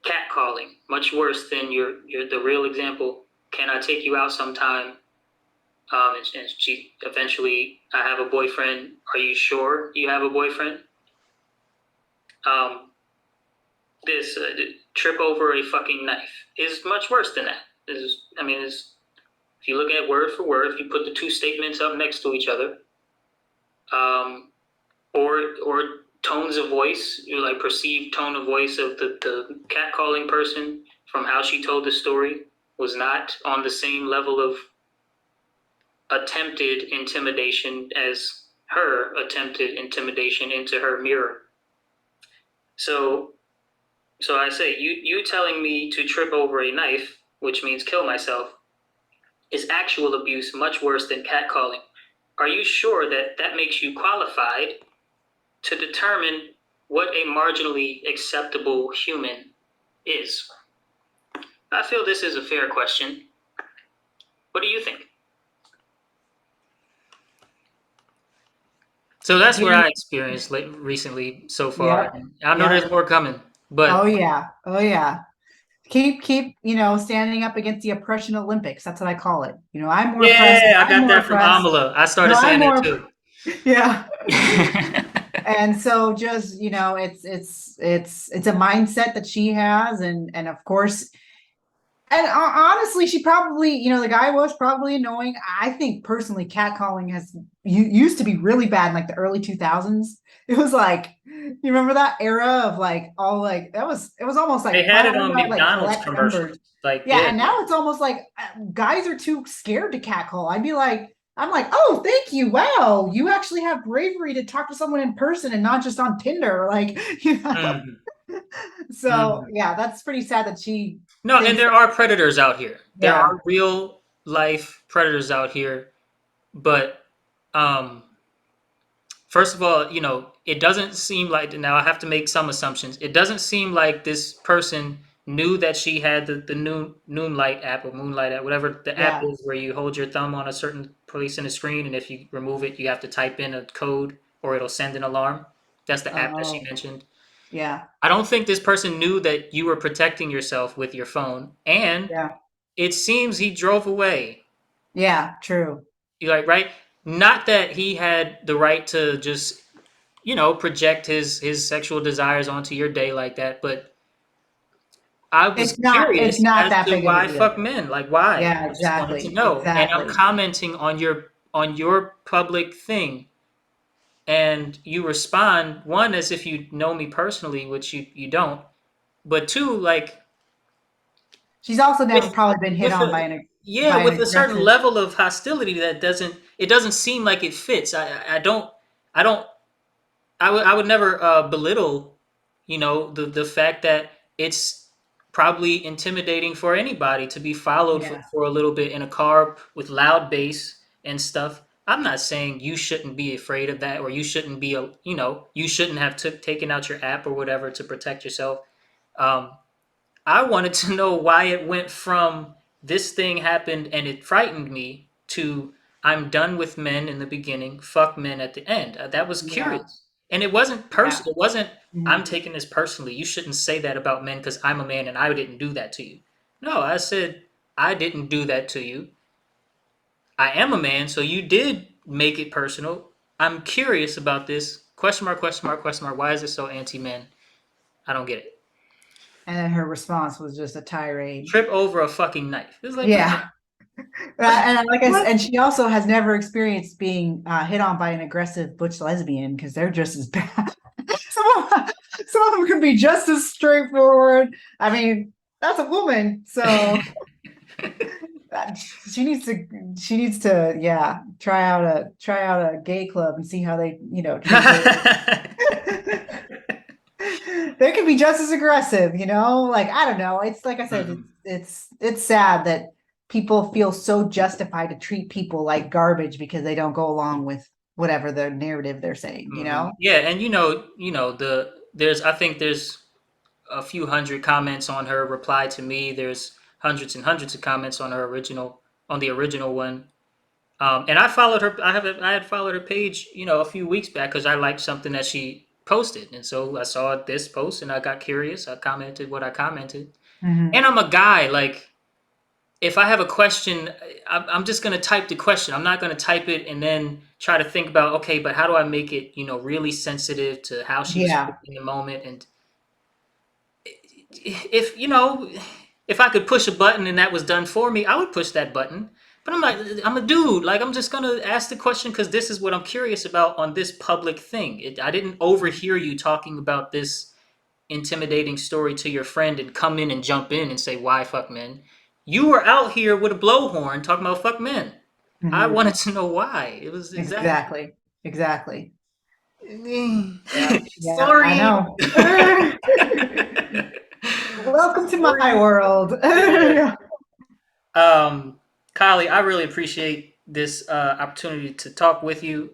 Speaker 2: catcalling, much worse than the real example. Can I take you out sometime? And she eventually, I have a boyfriend. Are you sure you have a boyfriend? This trip over a fucking knife is much worse than that. If you look at word for word, if you put the 2 statements up next to each other, or tones of voice, like perceived tone of voice of the catcalling person from how she told the story was not on the same level of attempted intimidation as her attempted intimidation into her mirror. So I say, you telling me to trip over a knife, which means kill myself, is actual abuse much worse than catcalling. Are you sure that that makes you qualified to determine what a marginally acceptable human is? I feel this is a fair question. What do you think? So that's what I experienced recently so far.
Speaker 1: Yeah.
Speaker 2: I know there's more coming, but
Speaker 1: Oh yeah. Keep standing up against the oppression Olympics. That's what I call it. I'm more oppressed.
Speaker 2: yeah, I
Speaker 1: I'm
Speaker 2: got
Speaker 1: more
Speaker 2: that from
Speaker 1: oppressed.
Speaker 2: Amala. I started
Speaker 1: No,
Speaker 2: saying
Speaker 1: I'm
Speaker 2: that
Speaker 1: more.
Speaker 2: too.
Speaker 1: Yeah. And so just it's a mindset that she has, and of course, and honestly, she probably, the guy was probably annoying. I think personally, catcalling used to be really bad in like the early 2000s. It was like, you remember that era of like all like it was almost like
Speaker 2: They had it on
Speaker 1: like
Speaker 2: McDonald's
Speaker 1: collect
Speaker 2: commercials.
Speaker 1: numbers.
Speaker 2: Like,
Speaker 1: Yeah, and now it's almost like guys are too scared to catcall. I'm like, oh, thank you. Wow, you actually have bravery to talk to someone in person and not just on Tinder. Like,
Speaker 2: Mhm.
Speaker 1: So yeah, that's pretty sad that she.
Speaker 2: No, and there are predators out here. There
Speaker 1: Yeah.
Speaker 2: are real life predators out here, but first of all, it doesn't seem like, now I have to make some assumptions. It doesn't seem like this person knew that she had the Noonlight app or Moonlight app, whatever the app is, where you hold your thumb on a certain place in the screen, and if you remove it, you have to type in a code or it'll send an alarm. That's the app that she mentioned.
Speaker 1: Yeah.
Speaker 2: I don't think this person knew that you were protecting yourself with your phone, and it seems he drove away.
Speaker 1: Yeah, true.
Speaker 2: Right? Not that he had the right to just, project his sexual desires onto your day like that, but I was
Speaker 1: It's
Speaker 2: curious
Speaker 1: not
Speaker 2: as
Speaker 1: that
Speaker 2: to
Speaker 1: big of a
Speaker 2: why
Speaker 1: deal.
Speaker 2: fuck men. Like, why?
Speaker 1: Yeah,
Speaker 2: I just wanted to
Speaker 1: exactly.
Speaker 2: know. And I'm
Speaker 1: Exactly.
Speaker 2: commenting on your public thing, and you respond, one, as if you know me personally, which you don't, but 2, like,
Speaker 1: She's also never
Speaker 2: with
Speaker 1: probably been hit
Speaker 2: with
Speaker 1: on
Speaker 2: a
Speaker 1: by an
Speaker 2: with a certain
Speaker 1: aggressive.
Speaker 2: level of hostility that doesn't seem like it fits. I don't I would never belittle, the fact that it's probably intimidating for anybody to be followed
Speaker 1: Yeah.
Speaker 2: for a little bit in a car with loud bass and stuff. I'm not saying you shouldn't be afraid of that, or you shouldn't be you shouldn't have taken out your app or whatever to protect yourself. Um, I wanted to know why it went from this thing happened and it frightened me to I'm done with men in the beginning, fuck men at the end. That was
Speaker 1: Yeah.
Speaker 2: curious. And it wasn't personal. It wasn't, I'm
Speaker 1: Mhm.
Speaker 2: taking this personally. You shouldn't say that about men because I'm a man and I didn't do that to you. No, I said, I didn't do that to you. I am a man, so you did make it personal. I'm curious about this. Question mark, question mark, question mark. Why is it so anti-men? I don't get it.
Speaker 1: And then her response was just a tirade.
Speaker 2: Trip over a fucking knife. It's like,
Speaker 1: Yeah. And like and she also has never experienced being hit on by an aggressive butch lesbian because they're just as bad. Some of them can be just as straightforward. I mean, that's a woman, so she needs to yeah try out a gay club and see how they treat they can be just as aggressive, like I don't know, it's like I said,
Speaker 2: Mhm.
Speaker 1: it's sad that people feel so justified to treat people like garbage because they don't go along with whatever the narrative they're saying,
Speaker 2: Yeah, and I think there's a few hundred comments on her reply to me. There's hundreds and hundreds of comments on the original one. And I followed her. I had followed her page, a few weeks back because I liked something that she posted, and so I saw this post and I got curious. I commented what I commented,
Speaker 1: Mhm.
Speaker 2: and I'm a guy like. If I have a question, I'm just gonna type the question. I'm not gonna type it and then try to think about, okay, but how do I make it, really sensitive to how she was
Speaker 1: Yeah.
Speaker 2: feeling in the moment. And if if I could push a button and that was done for me, I would push that button. But I'm like, I'm a dude. Like, I'm just gonna ask the question because this is what I'm curious about on this public thing. I didn't overhear you talking about this intimidating story to your friend and come in and jump in and say, why fuck men? You were out here with a blowhorn talking about fuck men. I
Speaker 1: Mhm.
Speaker 2: wanted to know why. It was exactly.
Speaker 1: Exactly. Yeah, yeah, I
Speaker 2: Sorry.
Speaker 1: know. Welcome to my
Speaker 2: Sorry.
Speaker 1: world.
Speaker 2: Yeah. Kylie, I really appreciate this opportunity to talk with you.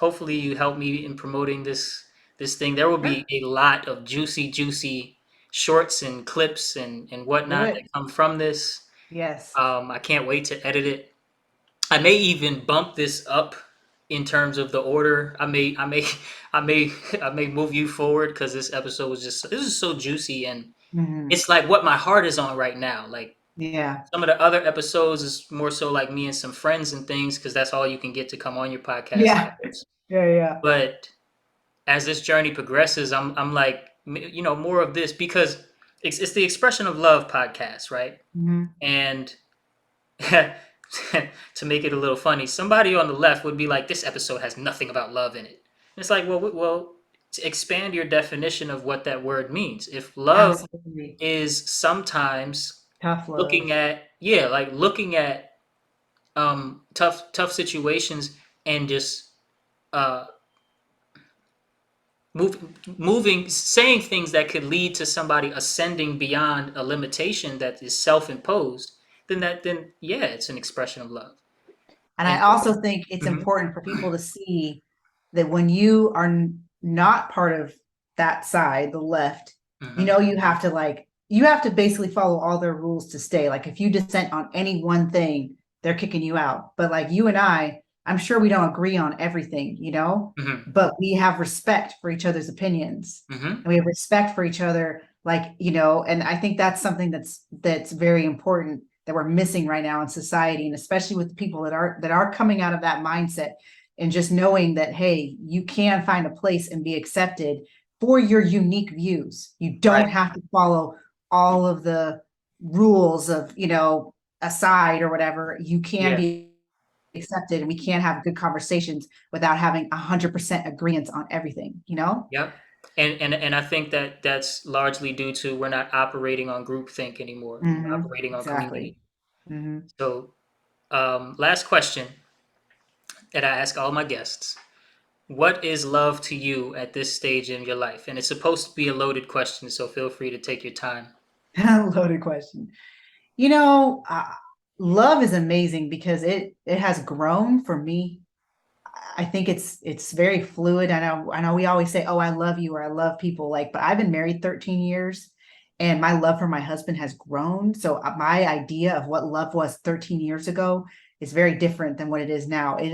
Speaker 2: Hopefully, you help me in promoting this thing. There will be a lot of juicy shorts and clips and
Speaker 1: Do
Speaker 2: whatnot that
Speaker 1: it.
Speaker 2: come from this.
Speaker 1: Yes.
Speaker 2: I can't wait to edit it. I may even bump this up in terms of the order. I may, I may move you forward because this is so juicy and
Speaker 1: Mhm.
Speaker 2: it's like what my heart is on right now. Like
Speaker 1: Yeah.
Speaker 2: some of the other episodes is more so like me and some friends and things because that's all you can get to come on your podcast.
Speaker 1: Yeah. Yeah. Yeah.
Speaker 2: But as this journey progresses, I'm like, more of this because it's the Expression of Love podcast, right?
Speaker 1: Mhm.
Speaker 2: And to make it a little funny, somebody on the left would be like, "This episode has nothing about love in it." And it's like, well, to expand your definition of what that word means. If love
Speaker 1: Absolutely.
Speaker 2: is sometimes
Speaker 1: Tough
Speaker 2: looking
Speaker 1: love.
Speaker 2: at, looking at tough situations and just uh, moving, saying things that could lead to somebody ascending beyond a limitation that is self-imposed, then yeah, it's an expression of love.
Speaker 1: And I
Speaker 2: And
Speaker 1: also think it's
Speaker 2: Mhm.
Speaker 1: important for people to see that when you are not part of that side, the left,
Speaker 2: Mhm.
Speaker 1: you have to basically follow all their rules to stay. Like if you dissent on any one thing, they're kicking you out. But like you and I'm sure we don't agree on everything,
Speaker 2: Mhm.
Speaker 1: but we have respect for each other's opinions
Speaker 2: Mhm.
Speaker 1: and we have respect for each other. Like, and I think that's something that's very important that we're missing right now in society, and especially with the people that are coming out of that mindset and just knowing that, hey, you can find a place and be accepted for your unique views. You
Speaker 2: Right.
Speaker 1: don't have to follow all of the rules of a side or whatever. You can
Speaker 2: Yeah.
Speaker 1: be accepted and we can have good conversations without having 100% agreements on everything.
Speaker 2: Yep. And I think that that's largely due to we're not operating on groupthink anymore. We're operating on
Speaker 1: Exactly.
Speaker 2: community.
Speaker 1: Hmm.
Speaker 2: So, last question that I ask all my guests. What is love to you at this stage in your life? And it's supposed to be a loaded question, so feel free to take your time.
Speaker 1: Loaded question. You know, uh, love is amazing because it has grown for me. I think it's very fluid. I know we always say, "Oh, I love you," or "I love people," like, but I've been married 13 years and my love for my husband has grown. So my idea of what love was 13 years ago is very different than what it is now. It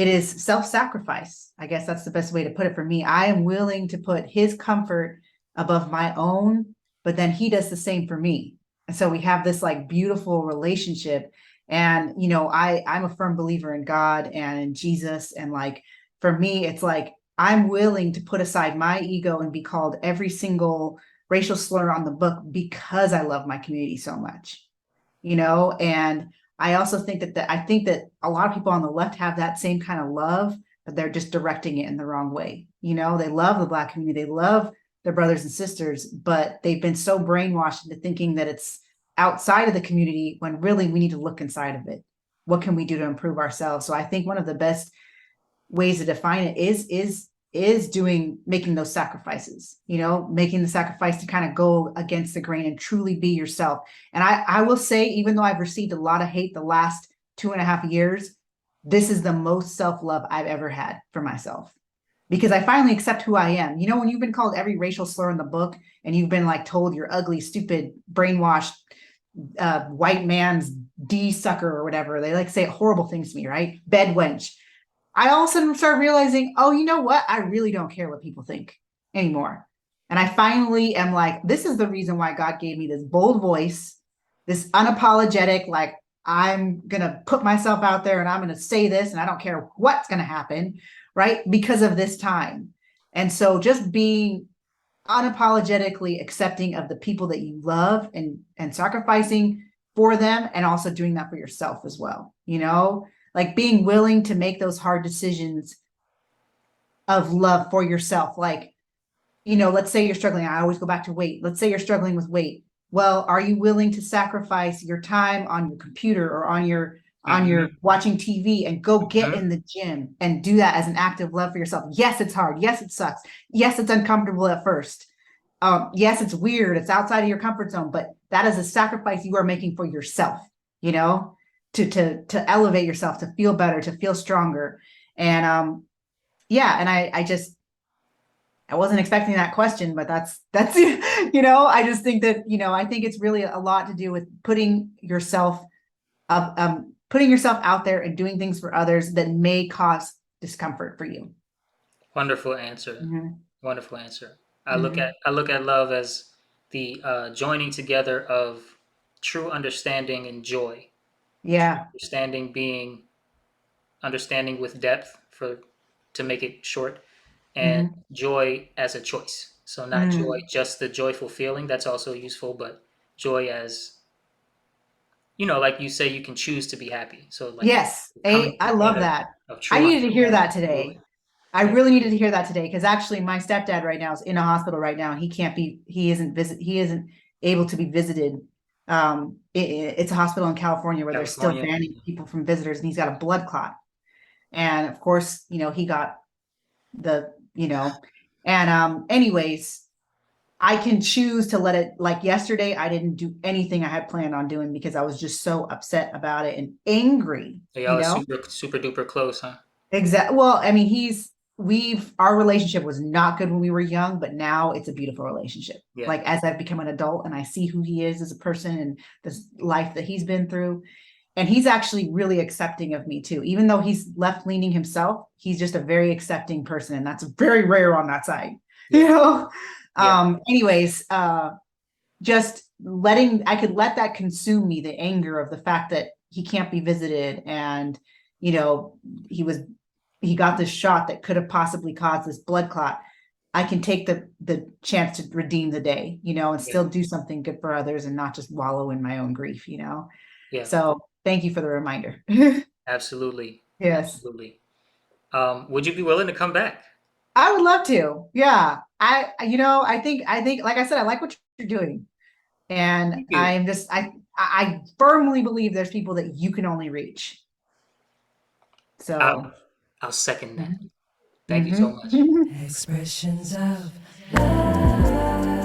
Speaker 1: is self-sacrifice. I guess that's the best way to put it for me. I am willing to put his comfort above my own, but then he does the same for me. And so we have this like beautiful relationship. And I'm a firm believer in God and in Jesus. And like for me, it's like I'm willing to put aside my ego and be called every single racial slur on the book because I love my community so much, you know? And I also think that I think that a lot of people on the left have that same kind of love, but they're just directing it in the wrong way. You know, they love the Black community, they love their brothers and sisters, but they've been so brainwashed into thinking that it's outside of the community when really we need to look inside of it. What can we do to improve ourselves? So I think one of the best ways to define it is making those sacrifices, you know, making the sacrifice to kind of go against the grain and truly be yourself. And I will say, even though I've received a lot of hate the last 2.5 years, this is the most self-love I've ever had for myself, because I finally accept who I am. You know, when you've been called every racial slur in the book and you've been like told you're ugly, stupid, brainwashed, white man's D sucker or whatever, they like say horrible things to me, right? Bed wench. I all of a sudden started realizing, oh, you know what? I really don't care what people think anymore. And I finally am like, this is the reason why God gave me this bold voice, this unapologetic, like, I'm going to put myself out there and I'm going to say this and I don't care what's going to happen, right? Because of this time. And so just being unapologetically accepting of the people that you love and sacrificing for them, and also doing that for yourself as well, you know, like being willing to make those hard decisions of love for yourself. Like, you know, let's say you're struggling. I always go back to weight. Let's say you're struggling with weight. Well, are you willing to sacrifice your time on your computer or on your watching TV and go get in the gym and do that as an act of love for yourself? Yes, it's hard. Yes, it sucks. Yes, it's uncomfortable at first. Yes, it's weird. It's outside of your comfort zone, but that is a sacrifice you are making for yourself, you know, to elevate yourself, to feel better, to feel stronger. And yeah, and I wasn't expecting that question, but that's you know, I just think that, you know, I think it's really a lot to do with putting yourself out there and doing things for others that may cause discomfort for you.
Speaker 2: Wonderful answer. Wonderful answer. I look at love as the joining together of true understanding and joy.
Speaker 1: Yeah.
Speaker 2: Understanding with depth, to make it short, and joy as a choice. So not joy, just the joyful feeling. That's also useful, but joy as, you know, like you say, you can choose to be happy. So like,
Speaker 1: yes, I love that. I needed to hear that today. I really needed to hear that today, because actually my stepdad right now is in a hospital right now, and he isn't able to be visited. It's a hospital in California where they're still banning people from visitors, and he's got a blood clot. And of course, you know, he got anyways, I can choose to let it, like yesterday, I didn't do anything I had planned on doing because I was just so upset about it and angry.
Speaker 2: Y'all are super duper close, huh?
Speaker 1: Exactly. Well, I mean, our relationship was not good when we were young, but now it's a beautiful relationship. Yeah. Like as I've become an adult and I see who he is as a person and this life that he's been through, and he's actually really accepting of me too. Even though he's left-leaning himself, he's just a very accepting person, and that's very rare on that side. Yeah. You know. Yeah. Anyways, just I could let that consume me, the anger of the fact that he can't be visited, and you know, he got this shot that could have possibly caused this blood clot. I can take the chance to redeem the day, you know, and still do something good for others and not just wallow in my own grief, you know. Yeah. So thank you for the reminder.
Speaker 2: Absolutely.
Speaker 1: Yes.
Speaker 2: Absolutely. Would you be willing to come back?
Speaker 1: I would love to. Yeah. I think, like I said, I like what you're doing. And I firmly believe there's people that you can only reach. So
Speaker 2: I'll second that. Thank you so much.
Speaker 4: Expressions of love.